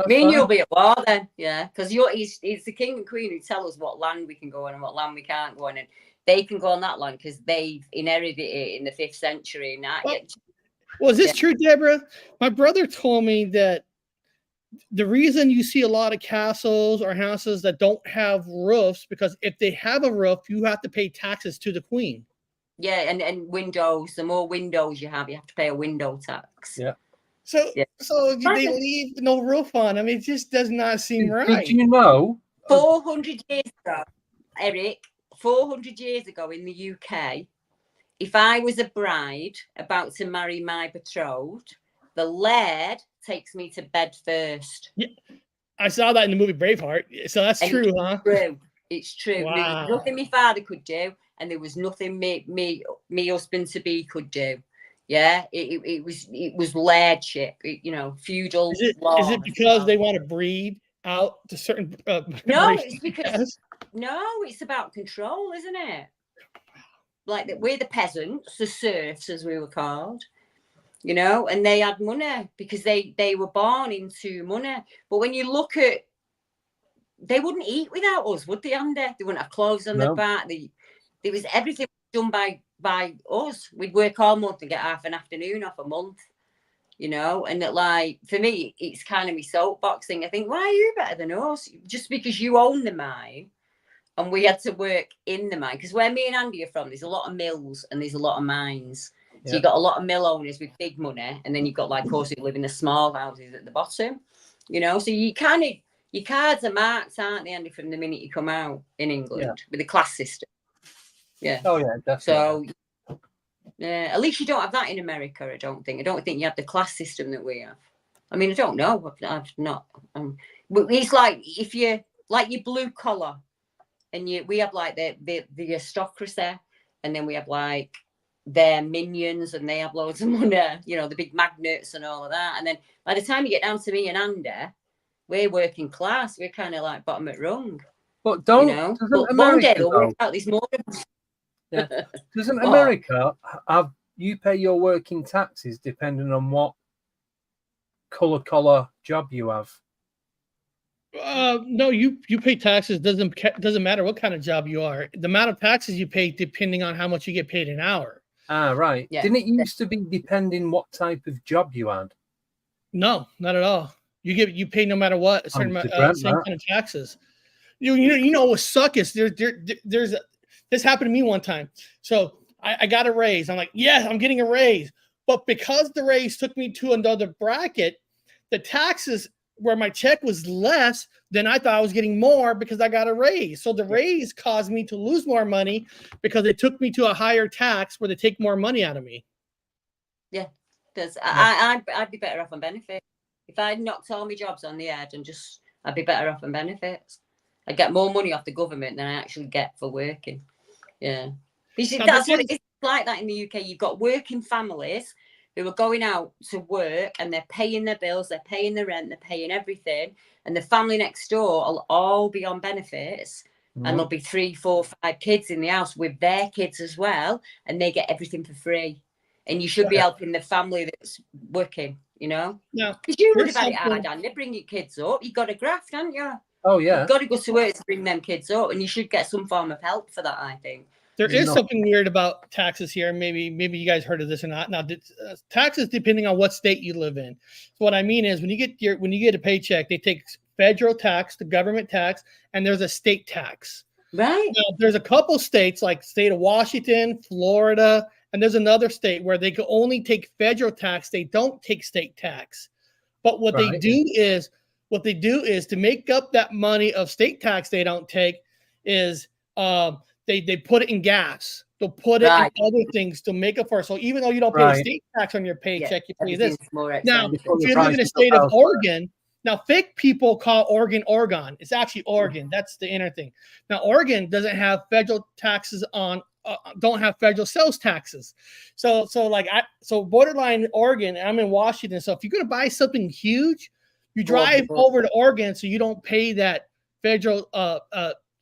D: you'll be at war then, yeah, because it's the king and queen who tell us what land we can go on and what land we can't go on, and they can go on that land because they've inherited it in the 5th century.
C: Well, is this true, Deborah? My brother told me that the reason you see a lot of castles or houses that don't have roofs, because if they have a roof, you have to pay taxes to the queen.
D: Yeah, and windows. The more windows you have to pay a window tax.
B: Yeah.
C: So they leave no roof on. I mean, it just does not seem right.
B: Did you know?
D: 400 years ago, Eric, 400 years ago in the UK, if I was a bride about to marry my betrothed, the laird takes me to bed first.
C: Yeah, I saw that in the movie Braveheart. So that's true, huh?
D: It's true.
C: Wow.
D: There was nothing my father could do, and there was nothing me husband to be could do. Yeah, it was lairdship, feudal.
C: Is it because they want to breed out to certain?
D: No, it's because it's about control, isn't it? Like that, we're the peasants, the serfs, as we were called. And they had money because they were born into money. But when you look at, they wouldn't eat without us, would they, Andy? They wouldn't have clothes on their back. There was everything done by us. We'd work all month and get half an afternoon off a month, And that, like, for me, it's kind of my soapbox thing. I think, why are you better than us? Just because you own the mine and we had to work in the mine. Because where me and Andy are from, there's a lot of mills and there's a lot of mines. So you've got a lot of mill owners with big money, and then you've got like course who live in the small houses at the bottom, So you your cards are marked, aren't they, Andy, from the minute you come out in England with the class system. Yeah.
B: Oh yeah, definitely.
D: So at least you don't have that in America. I don't think you have the class system that we have. I mean, I don't know. I've not. But it's like if you like your blue collar, and we have like the aristocracy, and then we have like their minions and they have loads of money, you know, the big magnets and all of that. And then by the time you get down to me and Andy, we're working class. We're kind of like bottom at rung.
B: But don't,
D: you know,
B: doesn't
D: but
B: America,
D: one day they'll
B: though,
D: work out these more.
B: yeah, doesn't
D: What?
B: America have you pay your working taxes depending on what collar job you have?
C: No, you pay taxes. Doesn't matter what kind of job you are. The amount of taxes you pay depending on how much you get paid an hour.
B: Ah, right.
D: Yeah.
B: Didn't it used to be depending what type of job you had?
C: No, not at all. You pay no matter what, a certain amount, same kind of taxes. You know what suck is this happened to me one time. So I got a raise. I'm like, yes, I'm getting a raise. But because the raise took me to another bracket, the taxes where my check was less than I thought I was getting more because I got a raise. So the raise caused me to lose more money because they took me to a higher tax where they take more money out of me.
D: Yeah, because I'd be better off on benefits. If I'd knocked all my jobs on the head and I'd be better off on benefits. I'd get more money off the government than I actually get for working. Yeah. You see, that's what it's like that in the UK. You've got working families who are going out to work and they're paying their bills, they're paying the rent, they're paying everything. And the family next door will all be on benefits. And there'll be 3, 4, 5 kids in the house with their kids as well. And they get everything for free. And you should be helping the family that's working, you know?
C: Yeah.
D: Because you would have had it hard, and they bring your kids up. You've got to graft, haven't you?
B: Oh, yeah.
D: You've got to go to work to bring them kids up. And you should get some form of help for that, I think.
C: There is something weird about taxes here. Maybe you guys heard of this or not. Now, taxes depending on what state you live in. So what I mean is when you get a paycheck, they take federal tax, the government tax, and there's a state tax.
D: Right.
C: Now, there's a couple states like state of Washington, Florida, and there's another state where they can only take federal tax. They don't take state tax. But what they do is to make up that money of state tax they don't take is they put it in gas. They'll put it in other things to make up for it. So even though you don't pay the state tax on your paycheck, you pay this. Now, if you live in the state of Oregon, now fake people call Oregon. It's actually Oregon. That's the inner thing. Now, Oregon doesn't have federal taxes on, don't have federal sales taxes. So borderline Oregon, I'm in Washington. So if you're going to buy something huge, you drive over to Oregon so you don't pay that federal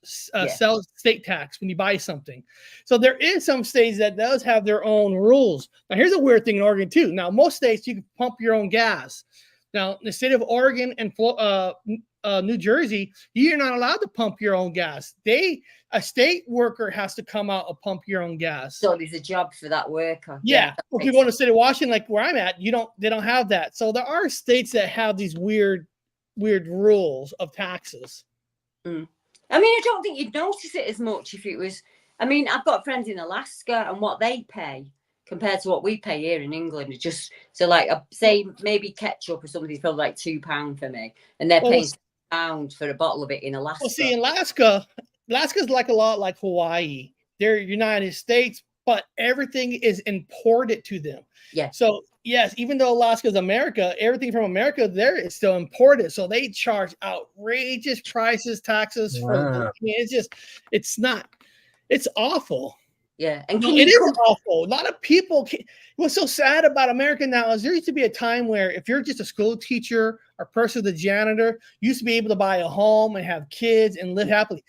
C: sales state tax when you buy something. So there is some states that does have their own rules. Now here's a weird thing in Oregon too. Now most states you can pump your own gas. Now in the state of Oregon and New Jersey, you're not allowed to pump your own gas. A state worker has to come out and pump your own gas.
D: So there's a job for that worker.
C: Yeah. If you go to the state of Washington, like where I'm at, they don't have that. So there are states that have these weird rules of taxes.
D: I mean, I don't think you'd notice it as much if it was. I mean, I've got friends in Alaska, and what they pay compared to what we pay here in England is just so. Like, say maybe ketchup or something is probably like £2 for me, and they're paying £1 for a bottle of it in Alaska.
C: Well, see, Alaska's like a lot like Hawaii. They're United States, but everything is imported to them. Yeah. So yes, even though Alaska is America, everything from America there is still imported. So they charge outrageous prices, taxes for. I mean, it's awful.
D: Yeah, and
C: it is awful. A lot of people. What's so sad about America now is there used to be a time where if you're just a school teacher or person, the janitor, you used to be able to buy a home and have kids and live happily.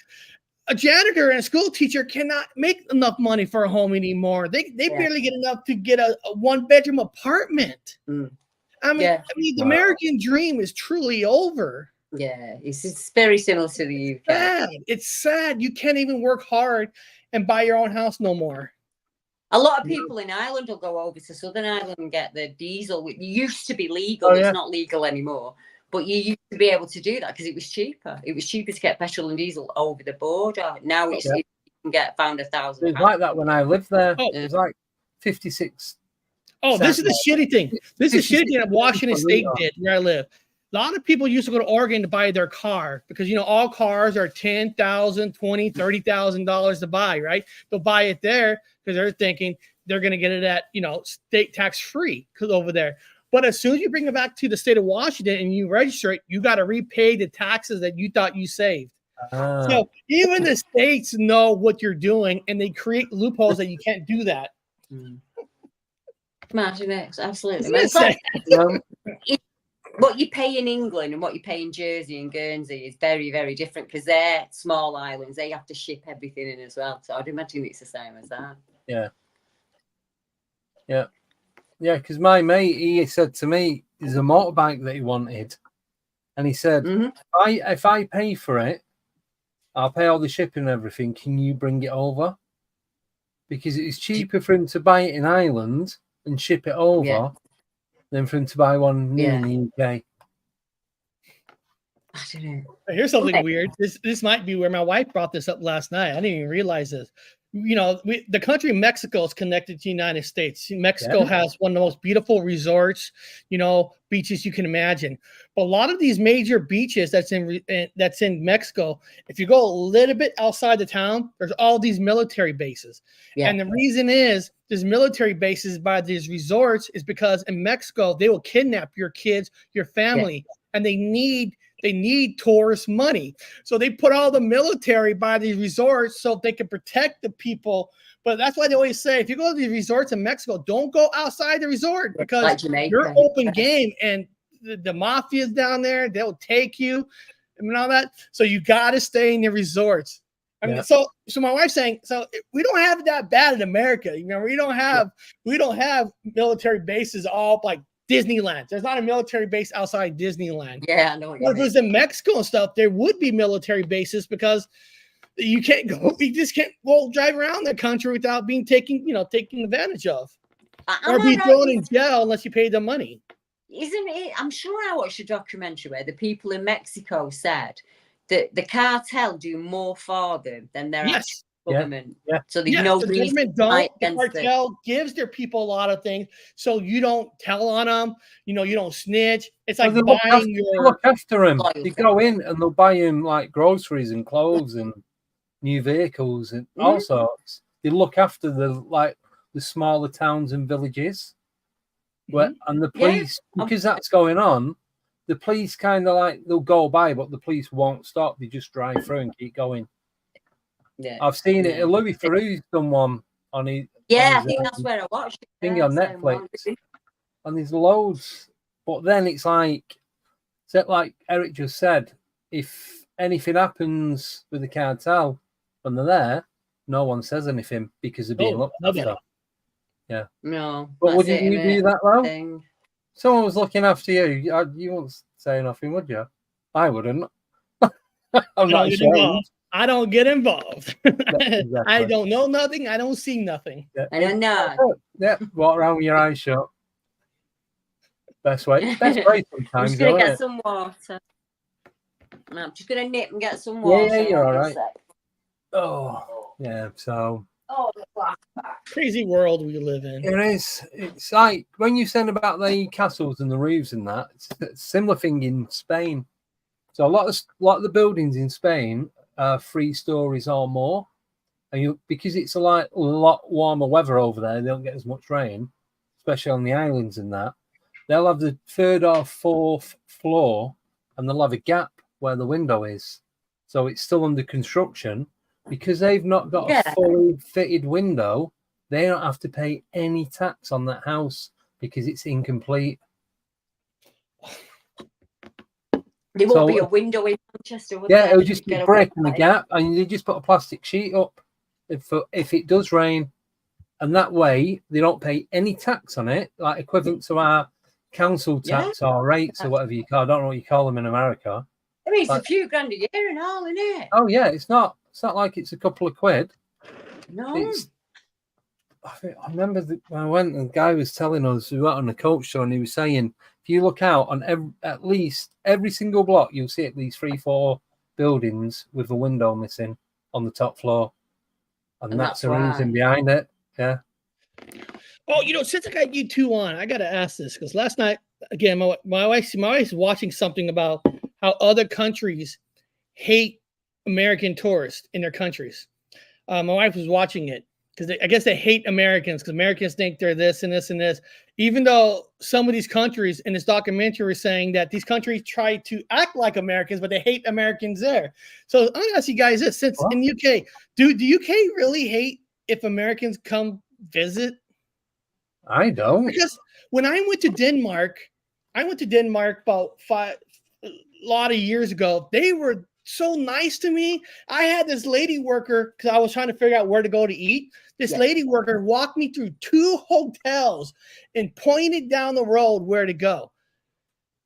C: A janitor and a school teacher cannot make enough money for a home anymore. They barely get enough to get a 1-bedroom apartment. I mean, the American dream is truly over.
D: Yeah, it's very similar to the UK.
C: It's sad. You can't even work hard and buy your own house no more.
D: A lot of people in Ireland will go over to Southern Ireland and get the diesel. It used to be legal. It's not legal anymore. But you used to be able to do that because it was cheaper. It was cheaper to get petrol and diesel over the border. Now you can get found £1,000.
B: It was like that when I lived there. It was like 56.
C: Oh, this is the shitty thing. This is the shitty thing that Washington State did where I live. A lot of people used to go to Oregon to buy their car because, all cars are $10,000, $20,000, $30,000 to buy, right? They'll buy it there because they're thinking they're going to get it at, state tax free because over there. But as soon as you bring it back to the state of Washington and you register it, you got to repay the taxes that you thought you saved. So even the states know what you're doing and they create loopholes that you can't do that.
D: Imagine it. It's absolutely.
C: It's
D: What you pay in England and what you pay in Jersey and Guernsey is very, very different because they're small islands. They have to ship everything in as well. So I'd imagine it's the same as that.
B: Yeah. Because my mate, he said to me, there's a motorbike that he wanted, and he said, if I pay for it, I'll pay all the shipping and everything. Can you bring it over? Because it's cheaper for him to buy it in Ireland and ship it over than for him to buy one new in the UK.
D: I don't know.
C: Here's something weird. This might be where my wife brought this up last night. I didn't even realize this. You know, the country Mexico is connected to the United States. Mexico has one of the most beautiful resorts, you know, beaches you can imagine. But a lot of these major beaches that's in Mexico, if you go a little bit outside the town, there's all these military bases. Yeah. And the reason is there's military bases by these resorts is because in Mexico, they will kidnap your kids, your family, and they need tourist money. So they put all the military by these resorts so they can protect the people. But that's why they always say, if you go to these resorts in Mexico, don't go outside the resort because you're open game and the mafia's down there. They'll take you and all that. So you got to stay in the resorts. I mean, so my wife's saying, so we don't have it that bad in America. You know, we don't have military bases all like Disneyland. There's not a military base outside Disneyland.
D: Yeah, I know.
C: If it was in Mexico and stuff, there would be military bases because you can't go. You just can't drive around the country without being taken advantage of, or be thrown in jail unless you pay the money.
D: Isn't it? I'm sure I watched a documentary where the people in Mexico said that the cartel do more for them than their actual government. Yeah. So there's no reason.
C: The cartel gives their people a lot of things, so you don't tell on them. You know, you don't snitch. It's like buying
B: they look after him. They go in and they'll buy him like groceries and clothes and new vehicles and all sorts. They look after the smaller towns and villages. And the police, because that's going on, the police kind of like they'll go by, but the police won't stop. They just drive through and keep going. Yeah, I've seen it. Louis Theroux's done one on his.
D: Yeah, I think that's where I watched it.
B: Thing on Netflix, and there's loads. But then it's like Eric just said, if anything happens with the cartel when they're there, no one says anything because they're being looked after. Yeah.
D: No.
B: But wouldn't you do that, though? Someone was looking after you. You wouldn't say nothing, would you? I wouldn't. I'm not sure.
C: I don't get involved. Exactly. I don't know nothing. I don't see nothing.
D: Yeah. I don't know.
B: Yeah, walk around with your eyes shut. Best way sometimes.
D: I'm just going to get some water. I'm just going to nip and get some water.
B: Yeah, you're all right. Oh, yeah, so...
C: Crazy world we live in.
B: It is. It's like when you said about the castles and the roofs and that, it's a similar thing in Spain. So a lot of the buildings in Spain are 3 stories or more, and because it's a lot warmer weather over there, they don't get as much rain, especially on the islands and that. They'll have the 3rd or 4th floor, and they'll have a gap where the window is, so it's still under construction. Because they've not got a fully fitted window, they don't have to pay any tax on that house because it's incomplete.
D: There won't be a window in Manchester, would
B: there? It'll just be a break in the gap, and you just put a plastic sheet up if it does rain. And that way, they don't pay any tax on it, like equivalent to our council tax or rates or whatever you call. I don't know what you call them in America.
D: I mean, it's a few grand a year and all, isn't it?
B: Oh, yeah, it's not like it's a couple of quid.
D: No.
B: I remember when I went, and the guy was telling us, we went on a coach show, and he was saying, if you look out on at least every single block, you'll see at least 3-4 buildings with a window missing on the top floor. And that's the reason behind it. Yeah.
C: Oh, since I got you two on, I got to ask this, because last night, again, my wife's watching something about how other countries hate American tourists in their countries. My wife was watching it because I guess they hate Americans because Americans think they're this and this and this. Even though some of these countries in this documentary were saying that these countries try to act like Americans, but they hate Americans there. So I'm going to ask you guys this: since in the UK, do the UK really hate if Americans come visit?
B: I don't.
C: Because when I went to Denmark about a lot of years ago. They were so nice to me. I had this lady worker because I was trying to figure out where to go to eat. This lady worker walked me through 2 hotels and pointed down the road where to go.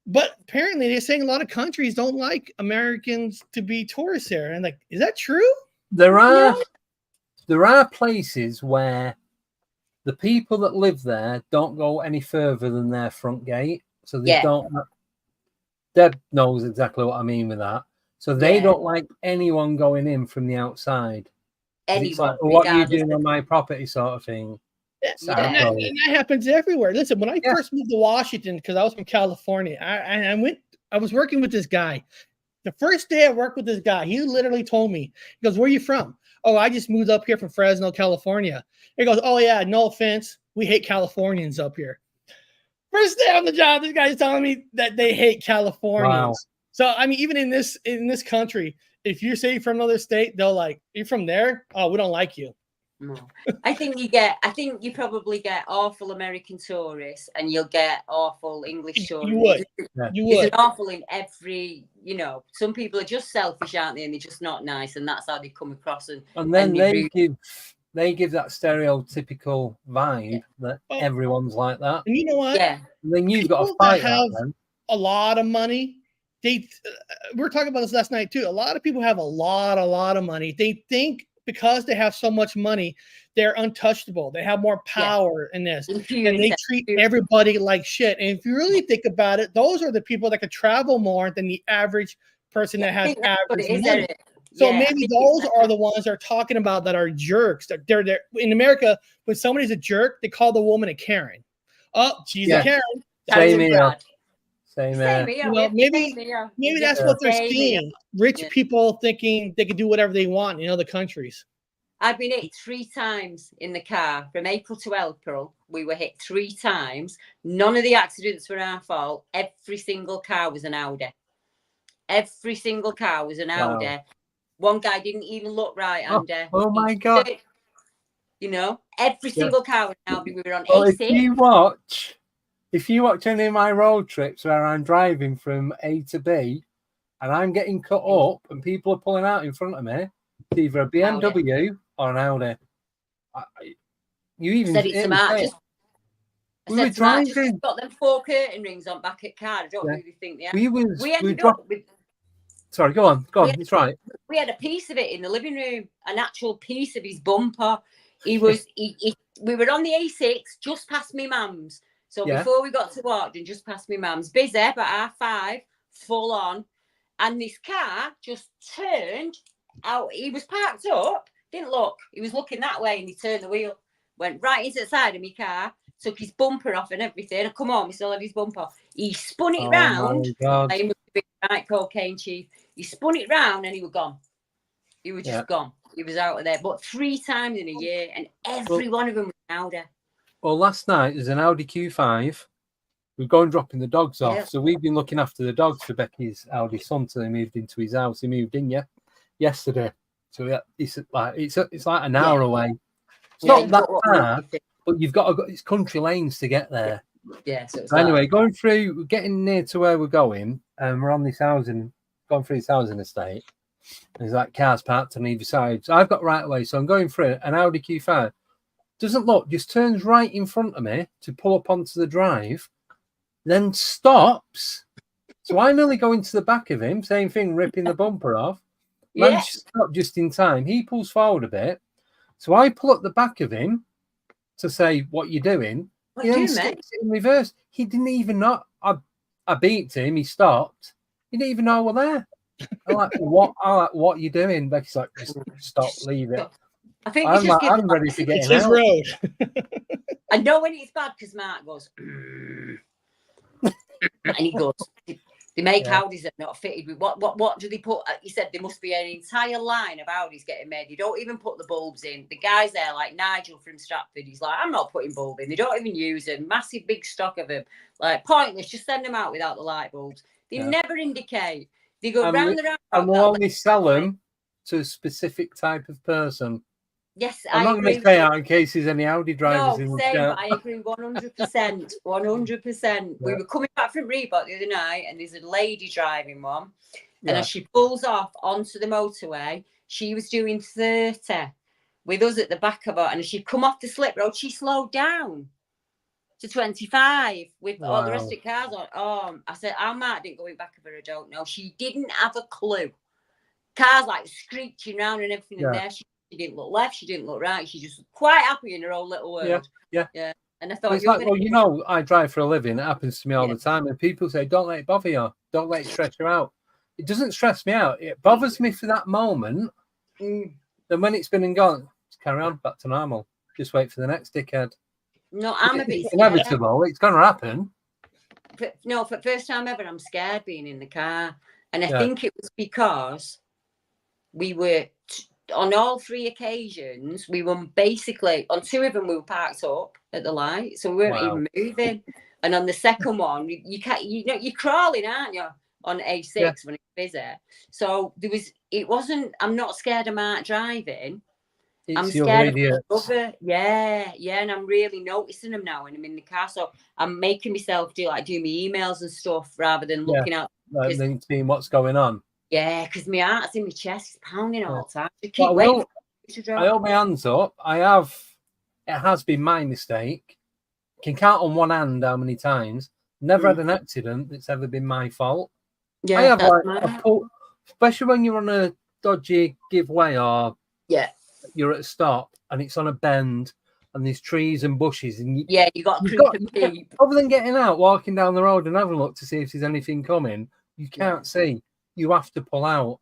C: But apparently they're saying a lot of countries don't like Americans to be tourists there. And like, is that true?
B: There are places where the people that live there don't go any further than their front gate. So they don't. Deb knows exactly what I mean with that. So they don't like anyone going in from the outside. It's like, well, what are you doing on my property, sort of thing.
C: And that happens everywhere. Listen, when I first moved to Washington, because I was from California, I was working with this guy. The first day I worked with this guy, he literally told me, he goes, "Where are you from?" "Oh, I just moved up here from Fresno, California." He goes, "Oh yeah, no offense, we hate Californians up here." First day on the job, this guy's telling me that they hate Californians. Wow. So I mean, even in this country, if you say you're from another state, they'll like, "You're from there? Oh, we don't like you."
D: No. I think you probably get awful American tourists and you'll get awful English tourists.
C: You would.
D: It's an awful in every, some people are just selfish, aren't they? And they're just not nice, and that's how they come across. And
B: then they give that stereotypical vibe that everyone's like that.
C: And you know what?
D: Yeah.
B: And then you've got to fight
C: have a lot of money. We were talking about this last night too. A lot of people have a lot of money. They think because they have so much money, they're untouchable. They have more power in this. And they treat everybody like shit. And if you really think about it, those are the people that could travel more than the average person that has average money. So maybe those are the ones they're talking about that are jerks. They're in America, when somebody's a jerk, they call the woman a Karen. Oh, she's a Karen.
B: Same here.
C: Maybe that's what they're seeing. Rich people thinking they can do whatever they want in other countries.
D: I've been hit 3 times in the car from April to April. We were hit 3 times. None of the accidents were our fault. Every single car was an Audi. Every single car was an Audi. Wow. One guy didn't even look right, Andy.
B: Oh my God.
D: Every single car was an Audi. We were on A6.
B: If you watch any of my road trips where I'm driving from A to B and I'm getting cut up and people are pulling out in front of me, it's either a BMW or an Audi. You even
D: said it's smart.
B: We were driving.
D: Got them 4 curtain rings on back at car. I don't really think they are. We ended up with.
B: Sorry, go on. It's right.
D: We had a piece of it in the living room, an actual piece of his bumper. We were on the A6 just past me mum's. So before we got to Walkden, just past me mum's, busy, but R5, full on. And this car just turned out. He was parked up, didn't look. He was looking that way and he turned the wheel, went right into the side of my car, took his bumper off and everything. I come home, he still had his bumper. He spun it round. He must have been right cocaine chief. He spun it round and he was gone. He was just gone. He was out of there. But 3 times in a year, and every one of them was an Audi.
B: Well, last night there's an Audi Q5. We've gone dropping the dogs off. Yeah. So we've been looking after the dogs for Becky's Audi son until he moved into his house. He moved in yesterday. So it's like an hour away. It's not that far, but you've got to go, it's country lanes to get there.
D: Yeah. So
B: anyway, going through, getting near to where we're going, and we're on this going through this housing estate. There's like cars parked on either side. So I've got right away. So I'm going through an Audi Q5. Doesn't look, just turns right in front of me to pull up onto the drive, then stops. So I'm only going to the back of him, same thing, ripping the bumper off. Man stopped just in time. He pulls forward a bit. So I pull up the back of him to say, "What you doing?" He then sticks it in reverse. He didn't even know. I beat him. He stopped. He didn't even know we're there. I'm like, "What? What are you doing?" Becky's like, "Just stop, leave it."
D: I think
B: I'm ready to get
C: his road.
D: I know when it's bad because Mark goes, and he goes, they make Audis that are not fitted with what do they put? He said there must be an entire line of Audis getting made. They don't even put the bulbs in. The guys there, like Nigel from Stratford, he's like, I'm not putting bulb in. They don't even use them. Massive big stock of them. Like pointless. Just send them out without the light bulbs. They never indicate. They go round the round.
B: And we'll only sell them to a specific type of person.
D: Yes,
B: I'm not going to say out in case there's any Audi drivers in the
D: same,
B: chat.
D: but I agree 100%. 100%. We were coming back from Reebok the other night, and there's a lady driving one. And as she pulls off onto the motorway, she was doing 30 with us at the back of her. And as she come off the slip road, she slowed down to 25 with all the rest of the cars on. I said, how Mark didn't go in back of her, I don't know. She didn't have a clue. Cars like screeching around and everything in there. She didn't look left, she didn't look right. She just quite happy in her own little world. Yeah. And I thought,
B: it's like, well, I drive for a living. It happens to me all the time. And people say, don't let it bother you. Don't let it stress you out. It doesn't stress me out. It bothers me for that moment. Then when it's been and gone, just carry on back to normal. Just wait for the next dickhead.
D: No, I'm a bit
B: It's inevitable. It's going to happen.
D: For the first time ever, I'm scared being in the car. And I think it was because we were, on all 3 occasions, we were basically, on 2 of them, we were parked up at the light. So we weren't even moving. And on the second one, you can't, you're crawling, aren't you? On A6 when it's busy. So I'm not scared of Mark driving. I'm scared of other. Yeah. And I'm really noticing them now when I'm in the car. So I'm making myself do my emails and stuff rather than looking out.
B: Like then seeing what's going on.
D: Yeah, because my heart's in my chest. It's pounding all the time. I
B: hold my hands up. It has been my mistake. Can count on one hand how many times. Never had an accident that's ever been my fault. Yeah, I have especially when you're on a dodgy giveaway or you're at a stop and it's on a bend and there's trees and bushes and
D: you got to keep.
B: Other than getting out, walking down the road and having a look to see if there's anything coming, you can't see. You have to pull out,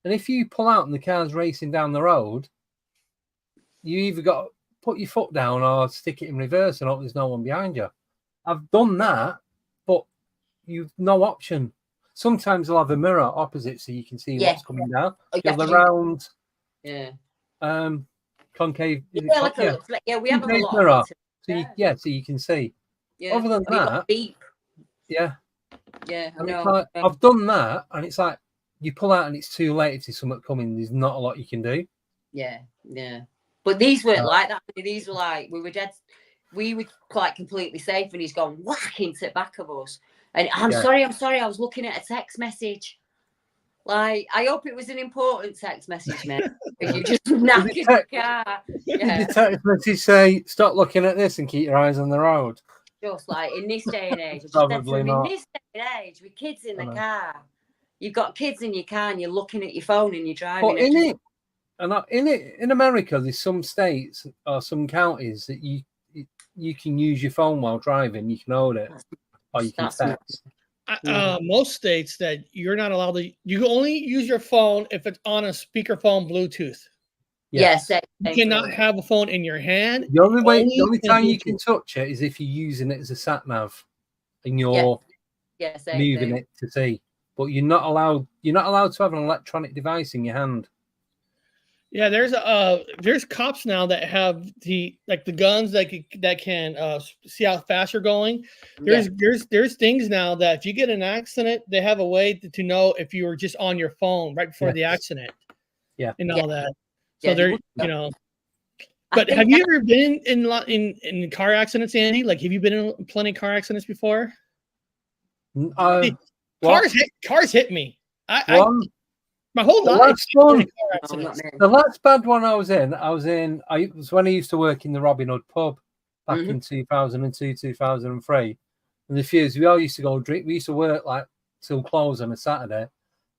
B: and if you pull out and the car's racing down the road, you either got to put your foot down or stick it in reverse and hope there's no one behind you. I've done that, but you've no option. Sometimes they'll have a mirror opposite so you can see what's coming down. The round, concave.
D: We have a lot
B: mirror. So you can see.
D: Yeah.
B: Other than that,
D: beep.
B: Yeah.
D: I know.
B: Like, I've done that, and it's like you pull out, and it's too late. If there's something coming, there's not a lot you can do.
D: Yeah. But these weren't like that. These were like we were dead. We were quite completely safe, and he's gone whack into the back of us. And I'm sorry. I was looking at a text message. Like, I hope it was an important text message, man. You just knackered the car.
B: Did the text message say, "Stop looking at this and keep your eyes on the road"?
D: Just like in this day and age,
B: Probably not.
D: In this day and age, with kids in the car, you've got kids in your car and you're looking at your phone and you're driving.
B: But in America, there's some states or some counties that you can use your phone while driving. You can hold it, or you can text.
C: Most states that you're not allowed to. You can only use your phone if it's on a speakerphone Bluetooth.
D: Yes,
C: you cannot have a phone in your hand.
B: The only time you can touch it is if you're using it as a sat nav and you're moving it to see. But you're not allowed to have an electronic device in your hand.
C: Yeah, there's cops now that have the guns that can see how fast you're going. There's things now that if you get an accident, they have a way to know if you were just on your phone right before the accident.
B: Yeah,
C: and all that. So But have you ever been in car accidents, Andy? Like, have you been in plenty of car accidents before? Cars hit me. My whole life.
B: The last bad one I was in was when I used to work in the Robin Hood pub back in 2002, 2003. And the fews, we all used to go drink. We used to work like till close on a Saturday.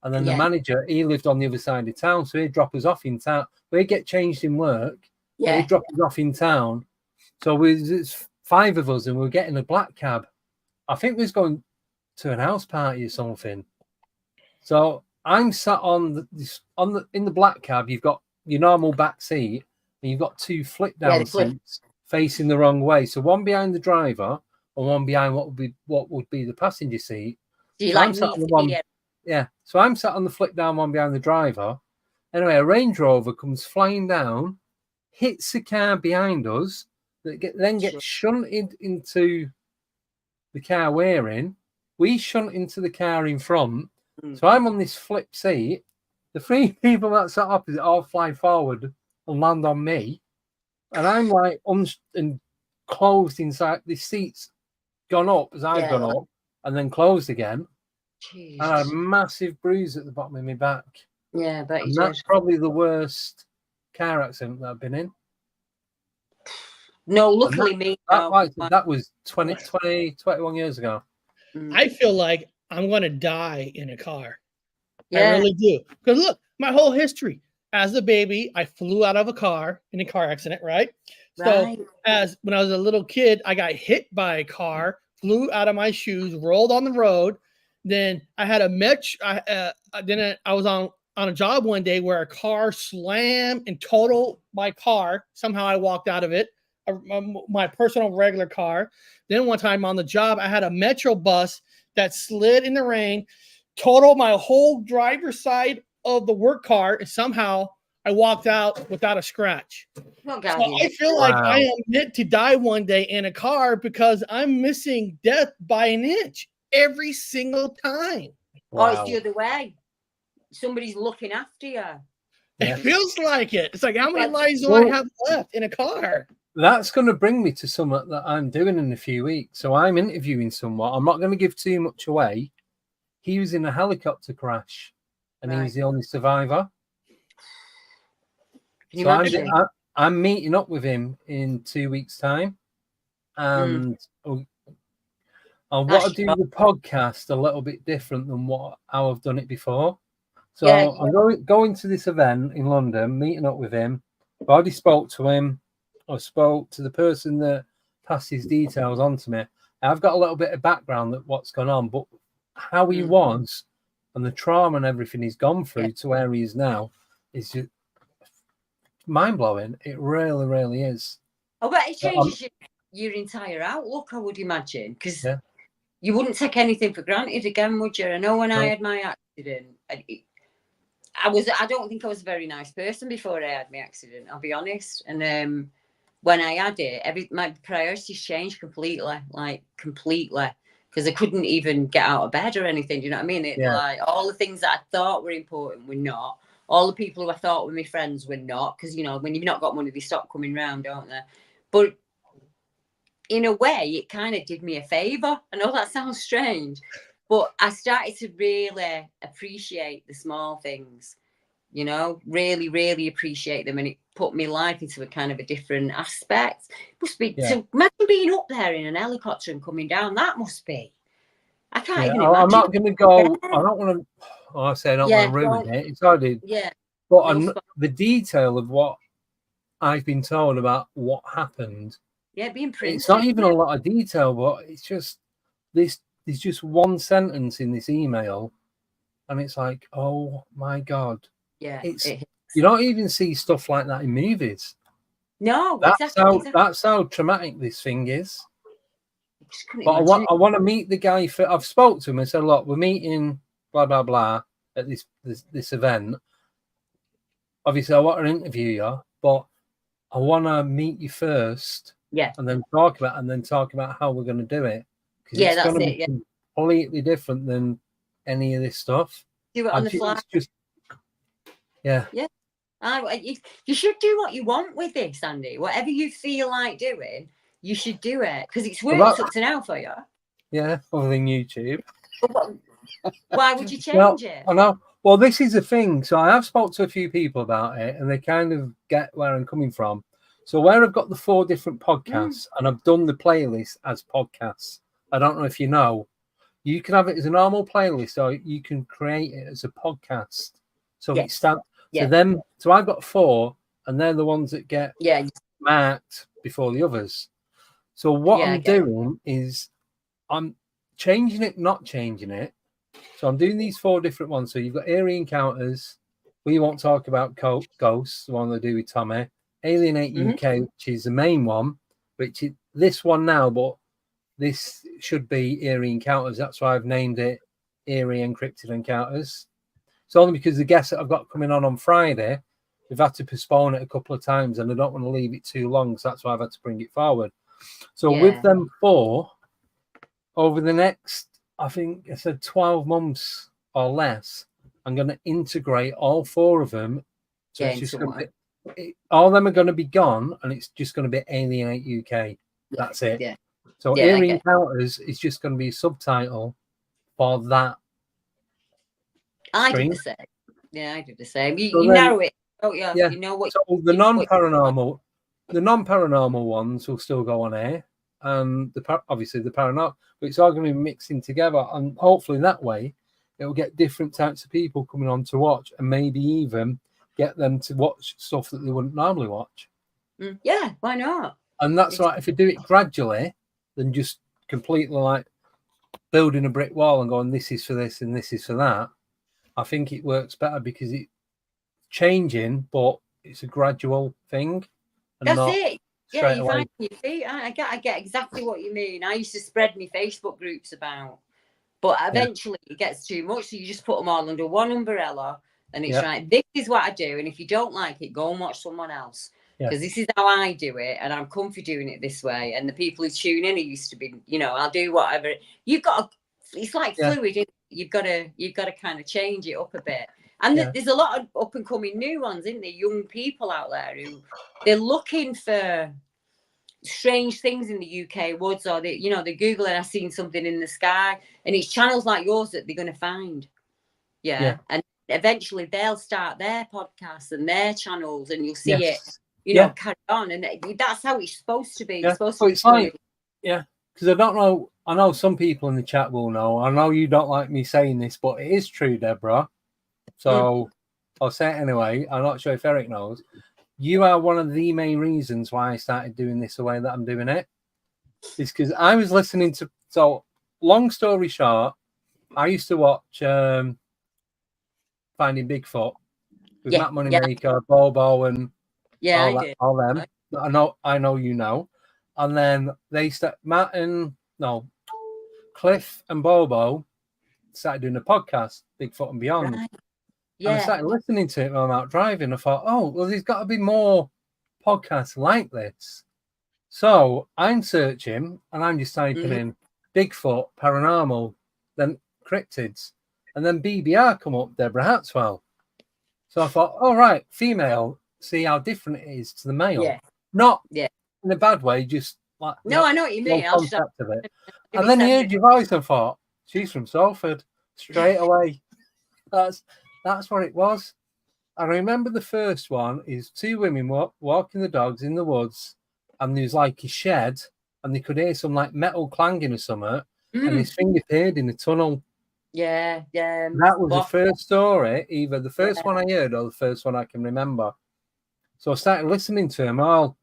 B: And then the manager, he lived on the other side of town. So he'd drop us off in town. We'd get changed in work. Yeah. He'd drop us off in town. So it's 5 of us and we were getting a black cab. I think we was going to an house party or something. So I'm sat in the black cab. You've got your normal back seat, and you've got 2 flip down seats facing the wrong way. So one behind the driver, and one behind what would be the passenger seat. So I'm sat on the flip down one behind the driver. Anyway, a Range Rover comes flying down, hits the car behind us, then gets shunted into the car we're in. We shunt into the car in front. So I'm on this flip seat. The 3 people that sat opposite all fly forward and land on me. And I'm like and closed inside. The seat's gone up as I've gone up and then closed again.
D: Jeez.
B: And I had a massive bruise at the bottom of my back.
D: Yeah, but
B: that's probably the worst car accident that I've been in.
D: No, luckily
B: that was 21 years ago.
C: I feel like I'm going to die in a car. I really do. Because look, my whole history. As a baby, I flew out of a car in a car accident, right? So when I was a little kid, I got hit by a car, flew out of my shoes, rolled on the road. Then I had then I was on a job one day where a car slammed and totaled my car. Somehow I walked out of it, my personal regular car. Then one time on the job, I had a Metro bus that slid in the rain, totaled my whole driver's side of the work car, and somehow I walked out without a scratch. So I feel like I am meant to die one day in a car because I'm missing death by an inch every single time.
D: Or it's the other way. Somebody's looking after you.
C: It feels like it. It's like, how many lives do I have left in a car?
B: That's going to bring me to something that I'm doing in a few weeks. So I'm interviewing someone. I'm not going to give too much away. He was in a helicopter crash, and he was the only survivor. So I'm meeting up with him in 2 weeks' time, and I want to do the podcast a little bit different than how I've done it before. So I'm going to this event in London, meeting up with him. I've already spoke to him. I spoke to the person that passed his details on to me. I've got a little bit of background that what's gone on, but how he was and the trauma and everything he's gone through to where he is now is just mind-blowing. It really, really is.
D: Oh, but it changes your entire outlook, I would imagine, because you wouldn't take anything for granted again, would you? I know when I had my accident, I don't think I was a very nice person before I had my accident, I'll be honest. And when I had it, my priorities changed completely, because I couldn't even get out of bed or anything. Do you know what I mean? Like all the things that I thought were important were not. All the people who I thought were my friends were not, because, you know, when you've not got money, they stop coming round, don't they? But in a way, it kind of did me a favour. I know that sounds strange, but I started to really appreciate the small things, you know, really, really appreciate them. And it put my life into a kind of a different aspect. It must be, so imagine being up there in an helicopter and coming down. That must be. I can't even imagine.
B: I'm not going to go, I don't want to, I say I don't want to ruin it. It's already, but the detail of what I've been told about what happened.
D: Yeah, being printed.
B: It's not even a lot of detail, but it's just there's just one sentence in this email, and it's like, oh my God.
D: Yeah.
B: You don't even see stuff like that in movies.
D: No,
B: that's how traumatic this thing is. But I want to meet the guy. I've spoke to him and said, look, we're meeting blah blah blah at this event. Obviously, I want to interview you, but I want to meet you first.
D: Yeah.
B: And then talk about how we're going to do it.
D: Yeah,
B: it's
D: that's
B: going to
D: it.
B: be completely different than any of this stuff.
D: Do it on the fly.
B: Yeah.
D: You should do what you want with this, Andy. Whatever you feel like doing, you should do it, because it's worked up to now for you.
B: Yeah, other than YouTube.
D: Why would you change it?
B: I know. Well, this is the thing. So I have spoke to a few people about it, and they kind of get where I'm coming from. So where I've got the 4 different podcasts, and I've done the playlist as podcasts. I don't know if you know, you can have it as a normal playlist, or you can create it as a podcast. So it stands. So I've got 4, and they're the ones that get marked before the others. So what I'm doing is I'm changing it, not changing it. So I'm doing these 4 different ones. So you've got Eerie Encounters. We won't talk about Ghosts, the one they do with Tommy. Alienate UK, which is the main one, which is this one now, but this should be Eerie Encounters. That's why I've named it Eerie Encryptid Encounters. It's only because the guests that I've got coming on Friday, we've had to postpone it a couple of times, and I don't want to leave it too long, so that's why I've had to bring it forward. So with them 4, over the next, I think I said 12 months or less, I'm going to integrate all 4 of them. So it's just going to be all of them are going to be gone, and it's just going to be Alienate UK. That's it.
D: Yeah.
B: So
D: Yeah,
B: Eerie Encounters is just going to be a subtitle for that.
C: I
B: did
C: the same. Yeah, I did the same. You,
B: so
C: you
B: then,
C: narrow it. Oh yeah,
B: yeah.
C: You know what.
B: So the non-paranormal ones will still go on air, and obviously the paranormal, but it's all going to be mixing together, and hopefully that way it'll get different types of people coming on to watch, and maybe even get them to watch stuff that they wouldn't normally watch.
C: Yeah, why not?
B: And that's right. If you do it gradually, then just completely like building a brick wall and going, this is for this and this is for that, I think it works better because it's changing, but it's a gradual thing. And
C: That's it. Yeah, you
B: away.
C: find your feet. I get exactly what you mean. I used to spread my Facebook groups about, but eventually it gets too much. So you just put them all under one umbrella, and it's right. This is what I do, and if you don't like it, go and watch someone else. Because this is how I do it, and I'm comfy doing it this way. And the people who tune in are used to be, I'll do whatever. You've got to, it's like fluid. Isn't it? You've got to kind of change it up a bit. And there's a lot of up and coming new ones, isn't there? Young people out there who they're looking for strange things in the UK woods, or they Google it. I've seen something in the sky, and it's channels like yours that they're going to find. And eventually they'll start their podcasts and their channels, and you'll see it. Carry on, and that's how it's supposed to be. It's supposed to be like,
B: because I don't know. I know some people in the chat will know. I know you don't like me saying this, but it is true, Deborah. So I'll say it anyway. I'm not sure if Eric knows. You are one of the main reasons why I started doing this the way that I'm doing it. It's because I was listening to. So, long story short, I used to watch Finding Bigfoot with Matt Moneymaker, Bobo, and all them. I know you know. And then Cliff and Bobo started doing a podcast, Bigfoot and Beyond.
C: Right.
B: And I started listening to it while I'm out driving. I thought, there's got to be more podcasts like this. So I'm searching, and I'm just typing in Bigfoot, paranormal, then cryptids, and then BBR come up, Deborah Hartswell. So I thought, right, female, see how different it is to the male.
C: Yeah.
B: Not in a bad way, just like
C: I know what you mean.
B: Of it. And then you heard your voice and thought, she's from Salford straight away. That's what it was. I remember the first one is two women walking the dogs in the woods, and there's like a shed, and they could hear some like metal clanging or something, and his finger appeared in the tunnel.
C: Yeah.
B: That was the first story, either the first one I heard or the first one I can remember. So I started listening to them all,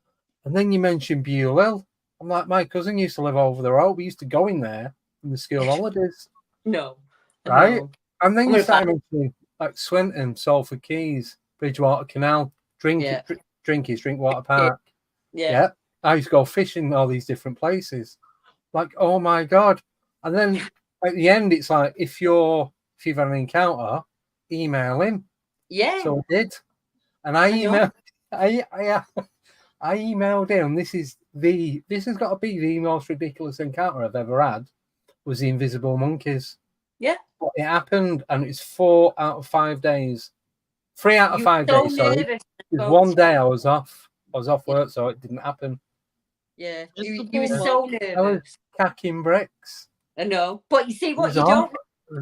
B: and then you mentioned Bewell. I'm like, my cousin used to live over the road. We used to go in there in the school holidays.
C: No.
B: Right? And then you started mentioning like Swinton, Salford Keys, Bridgewater Canal, Drinkwater Park. Yeah. I used to go fishing in all these different places. Like, oh my God. And then at the end, it's like, if you've had an encounter, email him.
C: Yeah.
B: So I did. And I emailed him. This has got to be the most ridiculous encounter I've ever had, was the invisible monkeys.
C: Yeah.
B: But it happened, and it's 4 out of 5 days. 3 out of 5 days, sorry. It was one day I was off. I was off work, so it didn't happen.
C: Yeah. You were so nervous.
B: I was cacking bricks.
C: I know. But you see what you don't.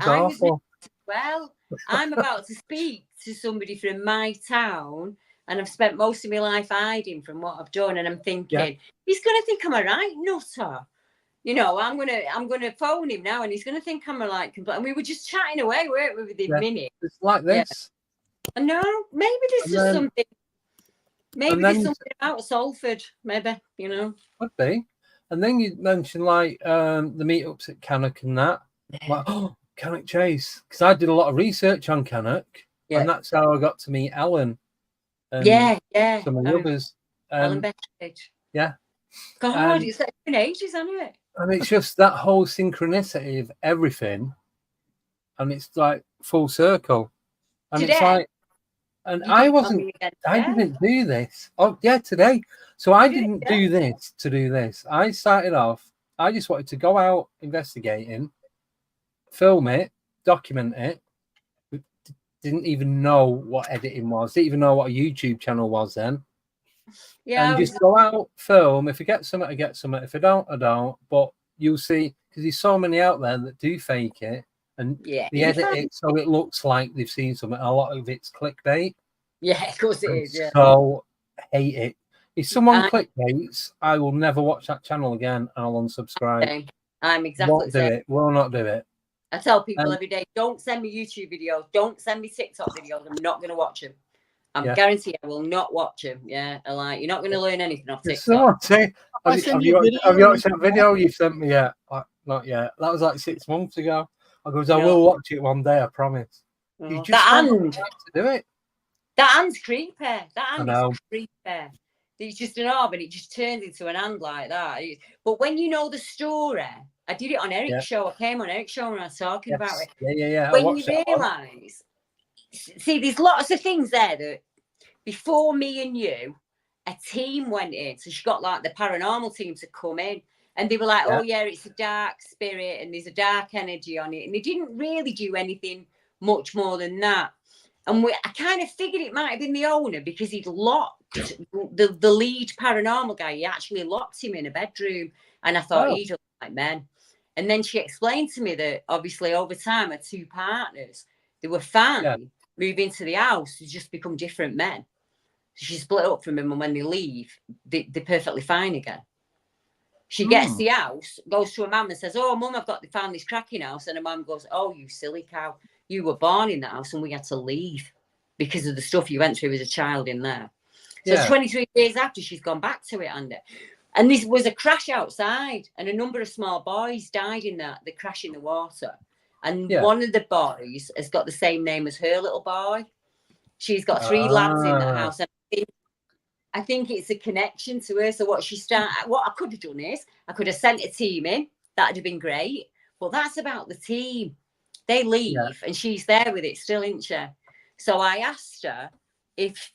C: I was nervous as well. I'm about to speak to somebody from my town, and I've spent most of my life hiding from what I've done, and I'm thinking, he's going to think I'm a right nutter. I'm gonna phone him now, and he's gonna think I'm and we were just chatting away, weren't we, within minutes?
B: It's like this.
C: I know. Maybe there's just something. Maybe there's something about Salford. Maybe
B: Could be. And then you mentioned like the meetups at Cannock and that. Like, Cannock Chase, because I did a lot of research on Cannock, and that's how I got to meet Ellen. And some of the others.
C: Ellen Beckett.
B: Yeah.
C: God, it's been ages, hasn't it?
B: And it's just that whole synchronicity of everything, and it's like full circle. And
C: today,
B: it's like, and I didn't do this. Oh, yeah, today. So I didn't do this to do this. I started off, I just wanted to go out investigating, film it, document it. didn't even know what editing was, didn't even know what a YouTube channel was then.
D: Yeah,
B: and just go out, film. If I get something, I get something. If I don't, I don't. But you'll see, because there's so many out there that do fake it and they edit it so it looks like they've seen something. A lot of it's clickbait.
D: Yeah, of course it is. Yeah.
B: So I hate it. If someone clickbaits, I will never watch that channel again. I'll unsubscribe.
D: I'm exactly the same.
B: Do it. Will not do it.
D: I tell people every day, don't send me YouTube videos. Don't send me TikTok videos. I'm not going to watch them. I'm guaranteed I will not watch them. Yeah, I like, you're not going to learn anything off TikTok.
B: Have you watched that video you sent me yet? Not yet. That was like 6 months ago. I will watch it one day, I promise. You just to do it.
D: That hand's creepy. That hand is creepy. It's just an arm and it just turns into an hand like that. But when you know the story, I did it on Eric's show. I came on Eric's show and I was talking about it.
B: Yeah.
D: When you realise, see, there's lots of things there that before me and you, a team went in. So she got like the paranormal team to come in. And they were like, oh, yeah, it's a dark spirit and there's a dark energy on it. And they didn't really do anything much more than that. And I kind of figured it might have been the owner because he'd locked the lead paranormal guy. He actually locked him in a bedroom. And I thought he doesn't like men. And then she explained to me that obviously over time, her two partners, they were fine, move into the house to just become different men. So she split up from him. And when they leave, they're perfectly fine again. She gets the house, goes to her mum and says, oh, mum, found this cracking house. And her mum goes, oh, you silly cow. You were born in that house and we had to leave because of the stuff you went through as a child in there. So 23 years after, she's gone back to it, Andy. And this was a crash outside and a number of small boys died in the crash in the water. And one of the boys has got the same name as her little boy. She's got 3 lads in that house. And I think it's a connection to her. So what I could have done is I could have sent a team in. That'd have been great. But that's about the team. They leave and she's there with it still, isn't she? So I asked her if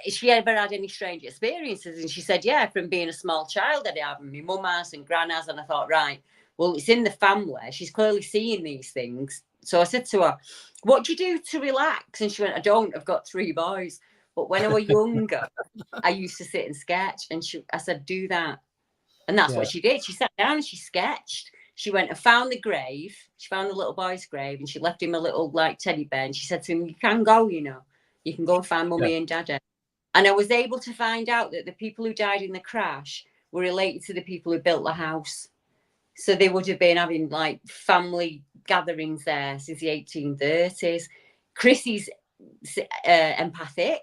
D: she ever had any strange experiences. And she said, yeah, from being a small child, I'd have my mum has and gran has. And I thought, right, well, it's in the family. She's clearly seeing these things. So I said to her, what do you do to relax? And she went, I don't. I've got 3 boys. But when I was younger, I used to sit and sketch. And I said, do that. And that's what she did. She sat down and she sketched. She went and found the grave. She found the little boy's grave and she left him a little like teddy bear. And she said to him, you can go, you know. You can go and find mummy and daddy. And I was able to find out that the people who died in the crash were related to the people who built the house. So they would have been having like family gatherings there since the 1830s. Chrissy's empathic.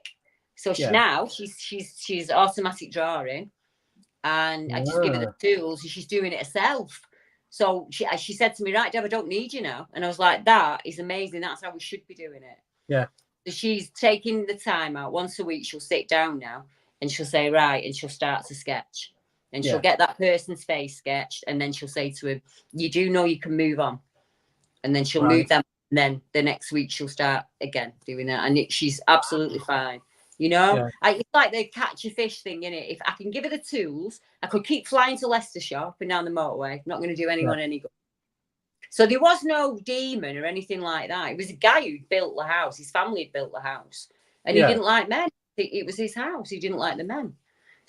D: So she's automatic drawing. And I just give her the tools and she's doing it herself. So she said to me, right, Deb, I don't need you now. And I was like, that is amazing. That's how we should be doing it.
B: Yeah.
D: So she's taking the time out. Once a week, she'll sit down now and she'll say, right, and she'll start to sketch. And she'll get that person's face sketched. And then she'll say to him, you do know you can move on. And then she'll move them. And then the next week, she'll start again doing that. And she's absolutely fine. You know, it's like the catch a fish thing, innit? If I can give her the tools, I could keep flying to Leicestershire up and down the motorway. Not going to do anyone any good. So there was no demon or anything like that. It was a guy who built the house. His family had built the house. And he didn't like men. It was his house. He didn't like the men.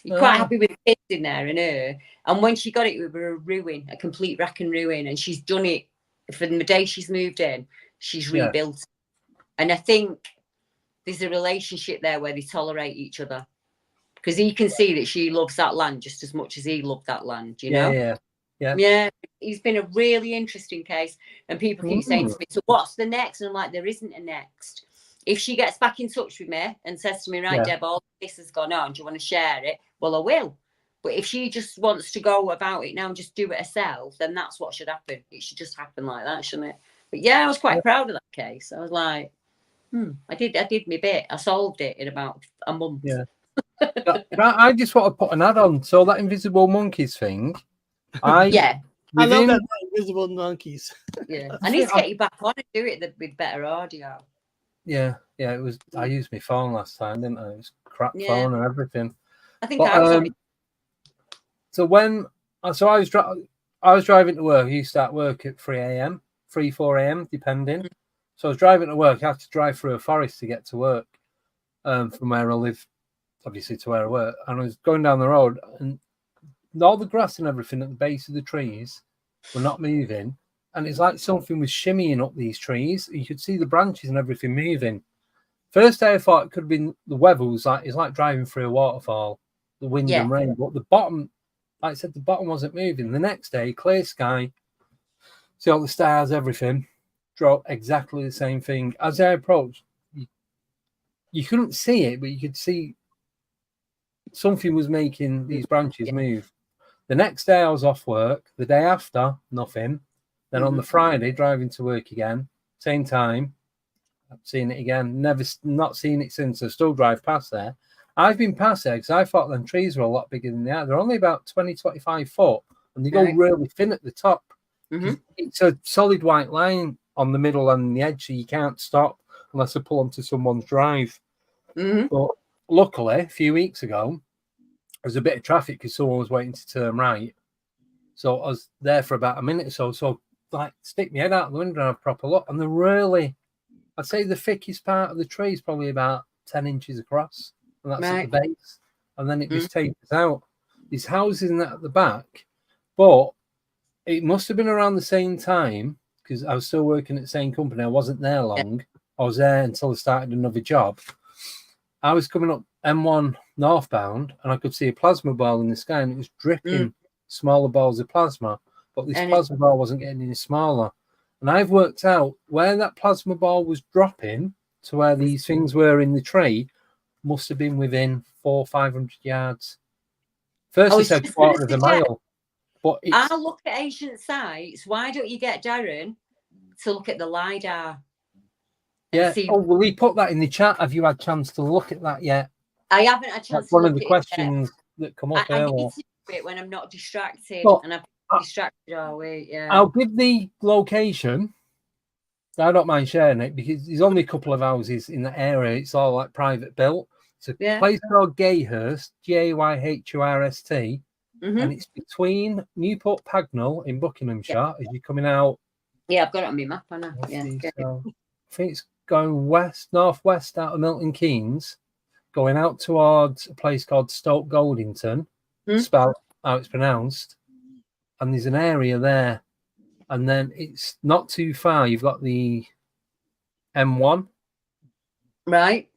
D: He's quite happy with the kids in there and her. And when she got it, we were a ruin, a complete wreck and ruin. And she's done it from the day she's moved in. She's rebuilt. And I think there's a relationship there where they tolerate each other. Because he can see that she loves that land just as much as he loved that land, you know? Yeah. It's been a really interesting case. And people keep saying to me, so what's the next? And I'm like, there isn't a next. If she gets back in touch with me and says to me, right, Deb, all this has gone on, do you want to share it? Well, I will. But if she just wants to go about it now and just do it herself, then that's what should happen. It should just happen like that, shouldn't it? But yeah, I was quite proud of that case. I was like, I did my bit. I solved it in about a month.
B: Yeah. I just want to put an add on. So that invisible monkeys thing. I
C: love that invisible monkeys.
D: Yeah. I need to get you back on and do it with better audio.
B: Yeah. It was. I used my phone last time, didn't I? It was crap phone and everything.
D: I think I was on it.
B: So I was driving to work. You start work at 3 a.m., 4 a.m., depending. So I was driving to work. I had to drive through a forest to get to work from where I live, obviously to where I work. And I was going down the road, and all the grass and everything at the base of the trees were not moving. And it's like something was shimmying up these trees. You could see the branches and everything moving. First day I thought it could have been the weather was like, it's like driving through a waterfall, the wind and rain. But the bottom, like I said, the bottom wasn't moving. The next day, clear sky, see all the stars, everything, drove exactly the same thing. As I approached, you couldn't see it, but you could see something was making these branches move. The next day I was off work. The day after, nothing. Then on the Friday, driving to work again, same time, I've seen it again. Not seen it since. I still drive past there. I've been past there because I thought them trees were a lot bigger than they are. They're only about 20, 25 foot, and they go really thin at the top. It's a solid white line on the middle and the edge, so you can't stop unless I pull onto someone's drive. But luckily, a few weeks ago, there was a bit of traffic because someone was waiting to turn right. So I was there for about a minute or so. So, like, stick my head out the window and have a proper look. And they're really, I'd say the thickest part of the tree is probably about 10 inches across. And that's at the base. And then it just tapers out. These houses in that at the back. But it must have been around the same time because I was still working at the same company. I wasn't there long. I was there until I started another job. I was coming up M1 northbound and I could see a plasma ball in the sky and it was dripping smaller balls of plasma, but this plasma ball wasn't getting any smaller. And I've worked out where that plasma ball was dropping to where these things were in the tree must have been within 400 or 500 yards. First, I said quarter of a mile. But
D: I'll look at ancient sites. Why don't you get Darren to look at the LiDAR?
B: Yeah. Oh, will he put that in the chat? Have you had a chance to look at that yet?
D: I haven't had a chance.
B: That's one of the questions that come up earlier.
D: I need to do it when I'm not distracted, and I've been distracted all week. Yeah.
B: I'll give the location. I don't mind sharing it because there's only a couple of houses in the area. It's all like private built. It's a place called Gayhurst, Gayhurst, and it's between Newport Pagnell in Buckinghamshire as you're coming out.
D: Yeah, I've got it on my map. I know. Yeah.
B: So, I think it's going northwest out of Milton Keynes, going out towards a place called Stoke Goldington, spelled how it's pronounced. And there's an area there. And then it's not too far. You've got the M1.
D: Right.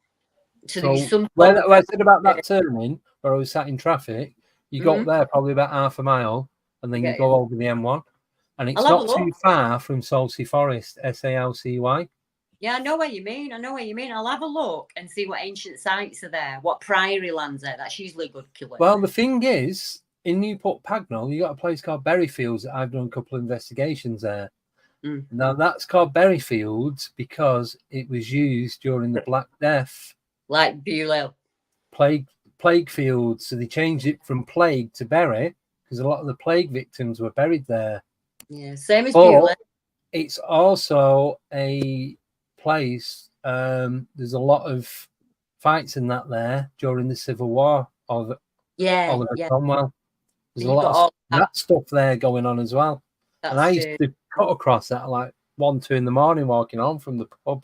D: So there's some.
B: Where I said about that turning, where I was sat in traffic, you go up there probably about half a mile, and then you go over the M1. And it's not too far from Salcy Forest, Salcy.
D: Yeah, I know what you mean. I'll have a look and see what ancient sites are there, what priory lands are. That's usually a good killer.
B: Well, the thing is, in Newport Pagnell, you got a place called Berryfields that I've done a couple of investigations there. Now, that's called Berryfields because it was used during the Black Death.
D: Like Beulah.
B: Plague fields. So they changed it from plague to bury because a lot of the plague victims were buried there.
D: Yeah, same as Beulah.
B: It's also a place. There's a lot of fights in that there during the Civil War of Oliver Cromwell. There's a lot of that stuff there going on as well. And I used to cut across that at like 1, 2 in the morning walking home from the pub.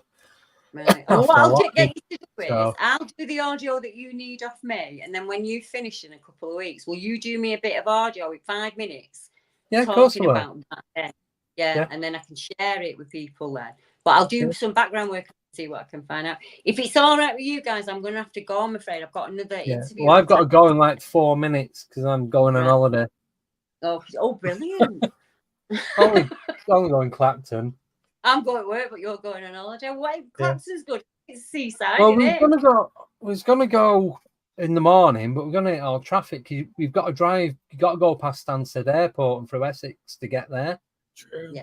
D: Right. Well, what I'll get you to do is I'll do the audio that you need off me, and then when you finish in a couple of weeks, will you do me a bit of audio in 5 minutes?
B: Yeah, of course.
D: About that yeah, and then I can share it with people then. But I'll do some background work and see what I can find out. If it's all right with you guys, I'm going to have to go, I'm afraid. I've got another interview.
B: Well, I've got to go in like 4 minutes because I'm going on holiday.
D: Oh, brilliant.
B: only going Clapton.
D: I'm going to work, but you're going on holiday. What? Clapton's good. It's seaside,
B: well, we're going to go in the morning, but we're going to hit all traffic. We've got to drive. You've got to go past Stansted Airport and through Essex to get there.
C: True.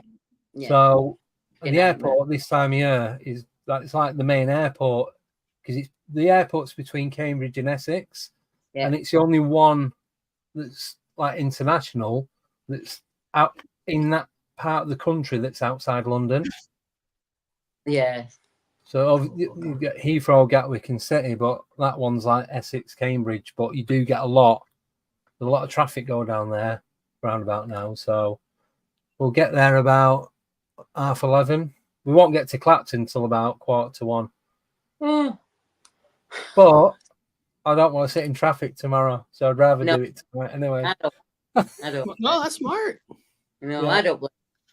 D: Yeah.
B: So the airport this time of year is it's like the main airport because the airport's between Cambridge and Essex, and it's the only one that's like international that's out in that part of the country that's outside London.
D: Yeah.
B: So you get Heathrow, Gatwick, and City, but that one's like Essex, Cambridge. But you do get a lot of traffic go down there round about now. So we'll get there about 11:30. We won't get to Clapton until about 1:45.
D: Mm.
B: But I don't want to sit in traffic tomorrow, so I'd rather
D: No.
B: do it tonight anyway.
C: I don't. No, that's smart.
D: No, yeah. I don't.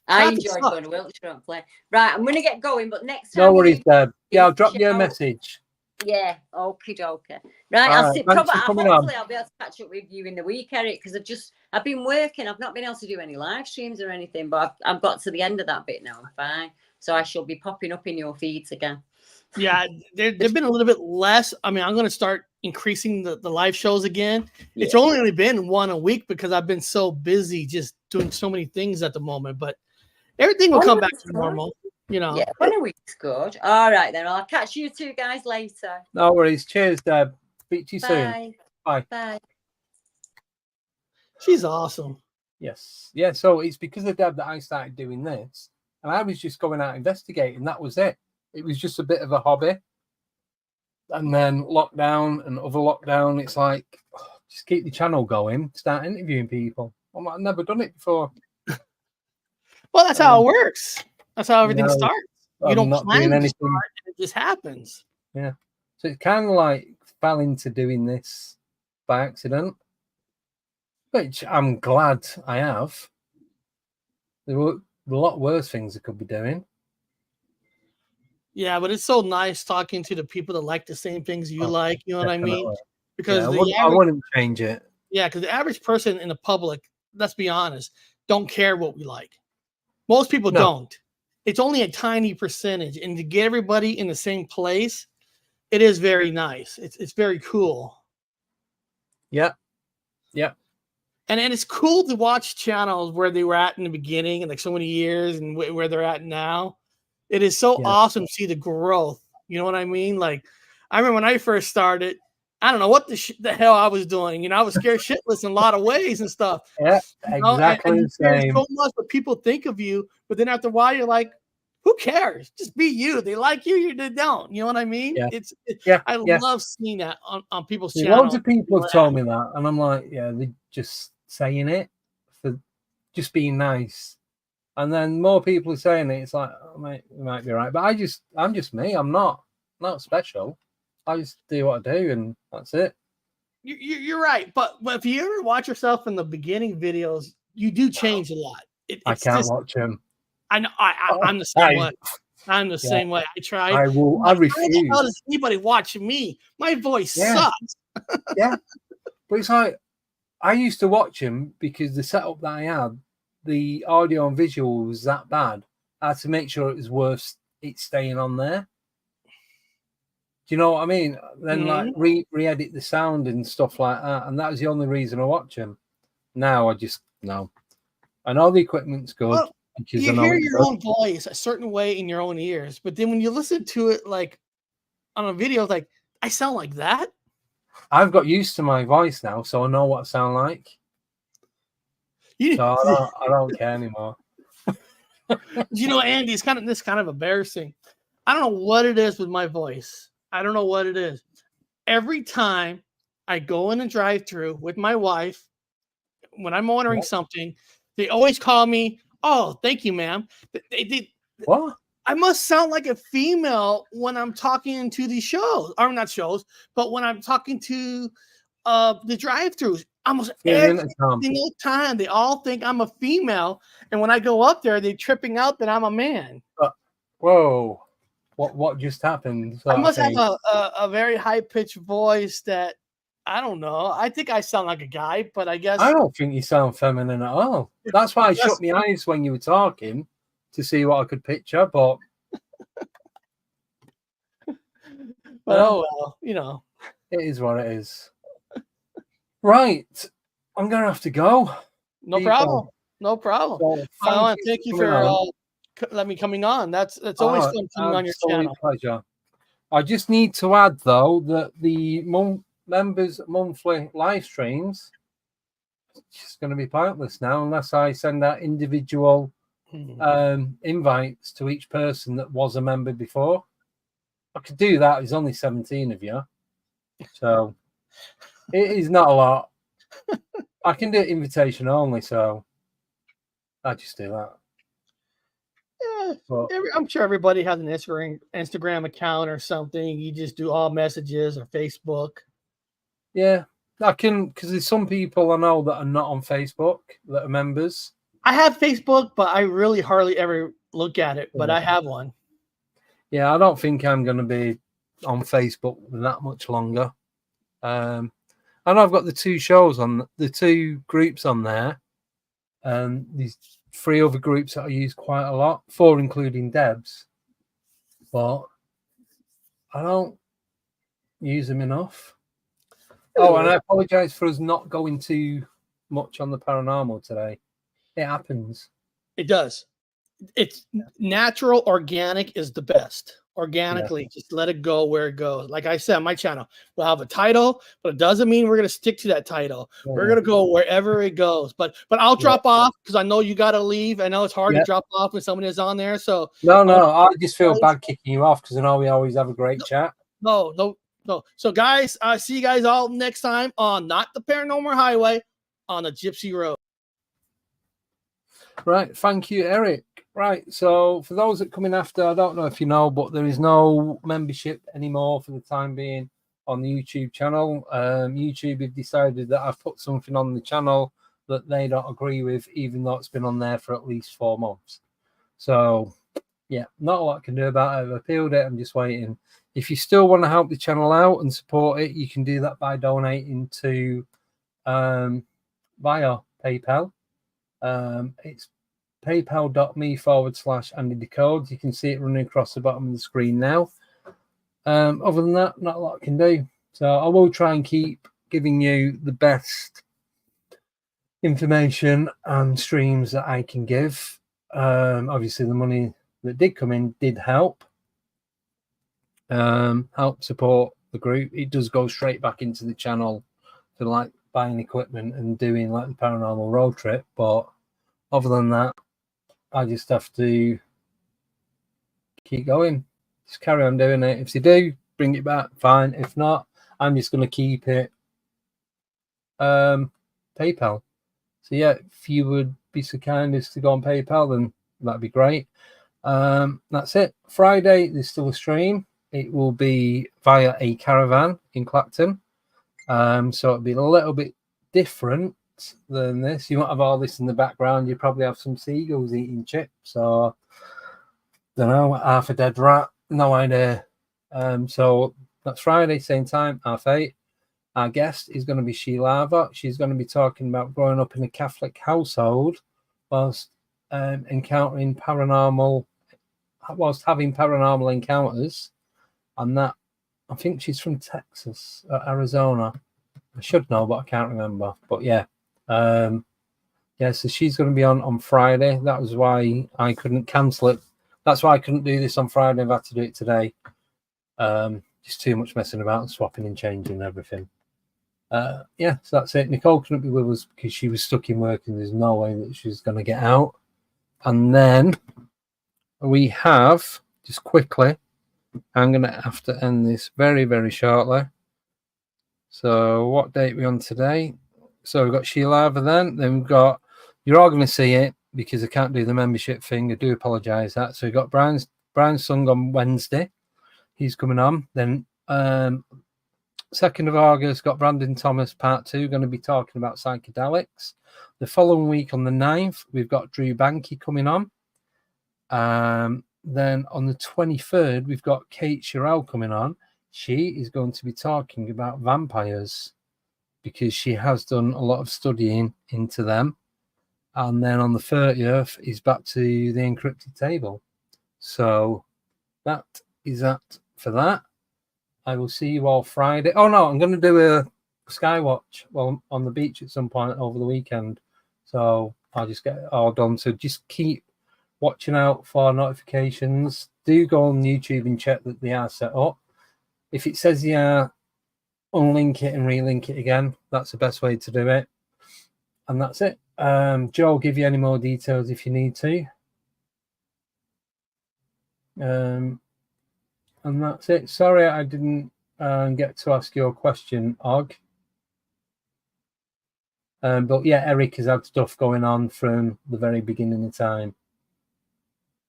D: I enjoy going to Wiltshire and play. Right, I'm going to get going, but next time.
B: No worries, Deb. Yeah, I'll drop you a message.
D: Yeah, okie dokie. Right, I'll see. Hopefully, I'll be able to catch up with you in the week, Eric, because I've been working. I've not been able to do any live streams or anything, but I've got to the end of that bit now. I'm fine, so I shall be popping up in your feeds again.
C: Yeah, they've been a little bit less. I mean, I'm going to start increasing the live shows again. Yeah. It's only been one a week because I've been so busy just doing so many things at the moment, but everything will come back to normal. You know.
D: Yeah, 1 week's good. All right, then I'll catch you two guys later.
B: No worries. Cheers, Deb. Speak to you
D: soon.
B: Bye.
D: Bye.
C: She's awesome.
B: Yes. Yeah. So it's because of Deb that I started doing this, and I was just going out investigating. That was it. It was just a bit of a hobby. And then lockdown and other lockdown, it's like, just keep the channel going, start interviewing people. I've never done it before.
C: Well, that's how it works. That's how everything starts. You don't plan
B: anything.
C: To start, it just happens.
B: Yeah. So it kind of like fell into doing this by accident, which I'm glad I have. There were a lot worse things I could be doing.
C: Yeah, but it's so nice talking to the people that like the same things you like. You know
B: definitely.
C: What I mean? Because
B: I wouldn't change it.
C: Yeah, because the average person in the public, let's be honest, don't care what we like. Most people don't. It's only a tiny percentage, and to get everybody in the same place, it is very nice. It's very cool.
B: Yeah.
C: And it's cool to watch channels where they were at in the beginning and like so many years and where they're at now. It is so awesome to see the growth. You know what I mean? Like, I remember when I first started, I don't know what the hell I was doing. You know, I was scared shitless in a lot of ways and stuff.
B: Yeah, exactly the same.
C: So much what people think of you, but then after a while, you're like, who cares? Just be you. They like you, they don't. You know what I mean?
B: Yeah.
C: I love seeing that on people's channels.
B: Loads of people have told me that, and I'm like, yeah, they're just saying it for just being nice. And then more people are saying it. It's like, oh, mate, you might be right, but I'm just me. I'm not special. I just do what I do, and that's it.
C: You're right, but if you ever watch yourself in the beginning videos, you do change a lot.
B: I can't watch them.
C: I know. I'm the same way. I'm the same way. I tried.
B: I will. I refuse.
C: How does anybody watch me? My voice sucks.
B: Yeah, but it's like I used to watch them because the setup that I had, the audio and visual was that bad. I had to make sure it was worth it staying on there. Do you know what I mean? Then like re-edit the sound and stuff like that, and that was the only reason I watch them. Now I just no. I know the equipment's good.
C: Well, you hear your own voice a certain way in your own ears, but then when you listen to it like on a video, like I sound like that.
B: I've got used to my voice now, so I know what I sound like. So I don't care anymore.
C: You know, Andy, it's kind of embarrassing. I don't know what it is with my voice. I don't know what it is. Every time I go in a drive-through with my wife, when I'm ordering something, they always call me, "Oh, thank you, ma'am."
B: What?
C: I must sound like a female when I'm talking to these shows, or not shows, but when I'm talking to the drive-throughs. Almost every single time, they all think I'm a female, and when I go up there, they're tripping out that I'm a man.
B: Whoa! What just happened?
C: I must have a very high-pitched voice that I don't know. I think I sound like a guy, but I guess
B: I don't think you sound feminine at all. That's why I shut my eyes when you were talking to see what I could picture. But
C: oh well, you know,
B: it is what it is. Right, I'm gonna have to go.
C: No problem. No problem. So thank you for let me coming on. That's always fun coming on your channel.
B: Pleasure. I just need to add though that the members monthly live streams just going to be pointless now unless I send out individual invites to each person that was a member before. I could do that. There's only 17 of you, so it is not a lot. I can do it invitation only, so I just do that.
C: I'm sure everybody has an Instagram account or something. You just do all messages or Facebook.
B: Yeah, I can, because there's some people I know that are not on Facebook that are members.
C: I have Facebook, but I really hardly ever look at it. But I have one.
B: Yeah, I don't think I'm going to be on Facebook that much longer. And I've got the 2 shows on the 2 groups on there. These 3 other groups that I use quite a lot, 4 including Deb's, but I don't use them enough. Oh, and I apologize for us not going too much on the paranormal today. It happens.
C: It does. It's natural, organic is the best. Organically, just let it go where it goes. Like I said on my channel, we'll have a title, but it doesn't mean we're going to stick to that title. Yeah. We're going to go wherever it goes. But I'll drop off because I know you got to leave. I know it's hard to drop off when somebody is on there. So
B: no, I just feel bad kicking you off because I know we always have a great chat.
C: No. So guys, I see you guys all next time on not the Paranormal Highway, on the Gypsy Road.
B: Right. Thank you, Eric. Right, so for those that come in after, I don't know if you know, but there is no membership anymore for the time being on the YouTube channel. YouTube have decided that I've put something on the channel that they don't agree with, even though it's been on there for at least 4 months. So, yeah, not a lot I can do about it. I've appealed it. I'm just waiting. If you still want to help the channel out and support it, you can do that by donating to via PayPal. It's paypal.me/AndyDecodes. You can see it running across the bottom of the screen now. Other than that, not a lot I can do. So I will try and keep giving you the best information and streams that I can give. Obviously, the money that did come in did help support the group. It does go straight back into the channel for like buying equipment and doing like the paranormal road trip. But other than that, I just have to keep going. Just carry on doing it. If you do, bring it back, fine. If not, I'm just going to keep it PayPal. So yeah, if you would be so kind as to go on PayPal, then that'd be great. That's it. Friday, there's still a stream. It will be via a caravan in Clacton. So it'll be a little bit different than this. You won't have all this in the background. You probably have some seagulls eating chips or don't know, half a dead rat, no idea. So that's Friday, same time, 8:30. Our guest is going to be Sheila. She's going to be talking about growing up in a Catholic household whilst having paranormal encounters. And that, I think she's from Texas, Arizona. I should know, but I can't remember. But yeah. So she's going to be on Friday. That was why I couldn't cancel it. That's why I couldn't do this on Friday. I've had to do it today. Just too much messing about and swapping and changing and everything. So that's it. Nicole couldn't be with us because she was stuck in work and there's no way that she's going to get out. And then we have, just quickly, I'm going to have to end this very, very shortly. So what date are we on today? So we've got Sheila then we've got, you're all going to see it because I can't do the membership thing. I do apologize that. So we've got Brian's song on Wednesday. He's coming on. Then 2nd of August, got Brandon Thomas part 2, going to be talking about psychedelics. The following week on the 9th, we've got Drew Banky coming on. Then on the 23rd, we've got Kate Sherrill coming on. She is going to be talking about vampires because she has done a lot of studying into them. And then on the 30th is back to the Encryptid Table. So that is that for that. I will see you all Friday. Oh, no, I'm going to do a Skywatch while on the beach at some point over the weekend. So I'll just get it all done. So just keep watching out for notifications. Do go on YouTube and check that they are set up. If it says you are, unlink it and relink it again. That's the best way to do it. And that's it. Joe will give you any more details if you need to. And that's it. Sorry I didn't get to ask your question, Og. But yeah, Eric has had stuff going on from the very beginning of time.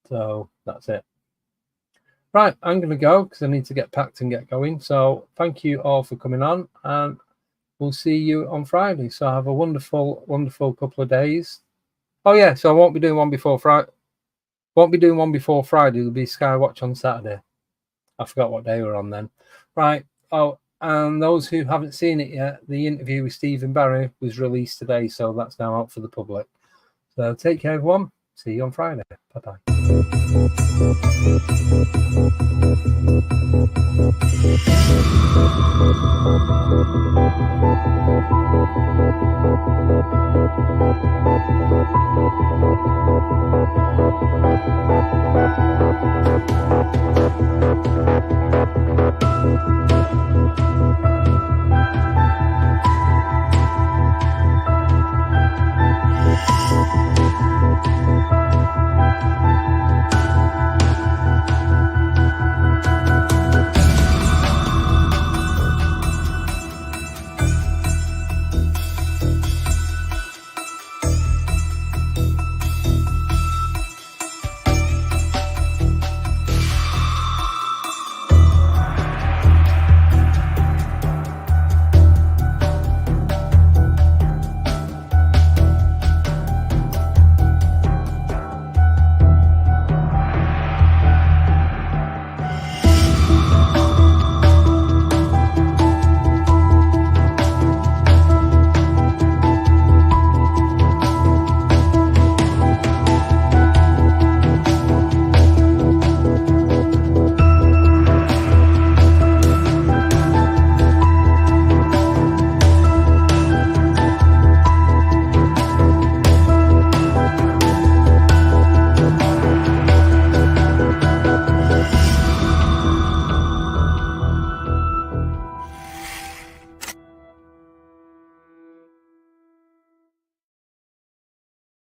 B: So that's it. Right, I'm going to go because I need to get packed and get going. So thank you all for coming on, and we'll see you on Friday. So have a wonderful, wonderful couple of days. Oh yeah, so I won't be doing one before Friday. Won't be doing one before Friday. There'll be Skywatch on Saturday. I forgot what day we're on then. Right. Oh, and those who haven't seen it yet, the interview with Stephen Barry was released today, so that's now out for the public. So take care, everyone. See you on Friday. Bye-bye.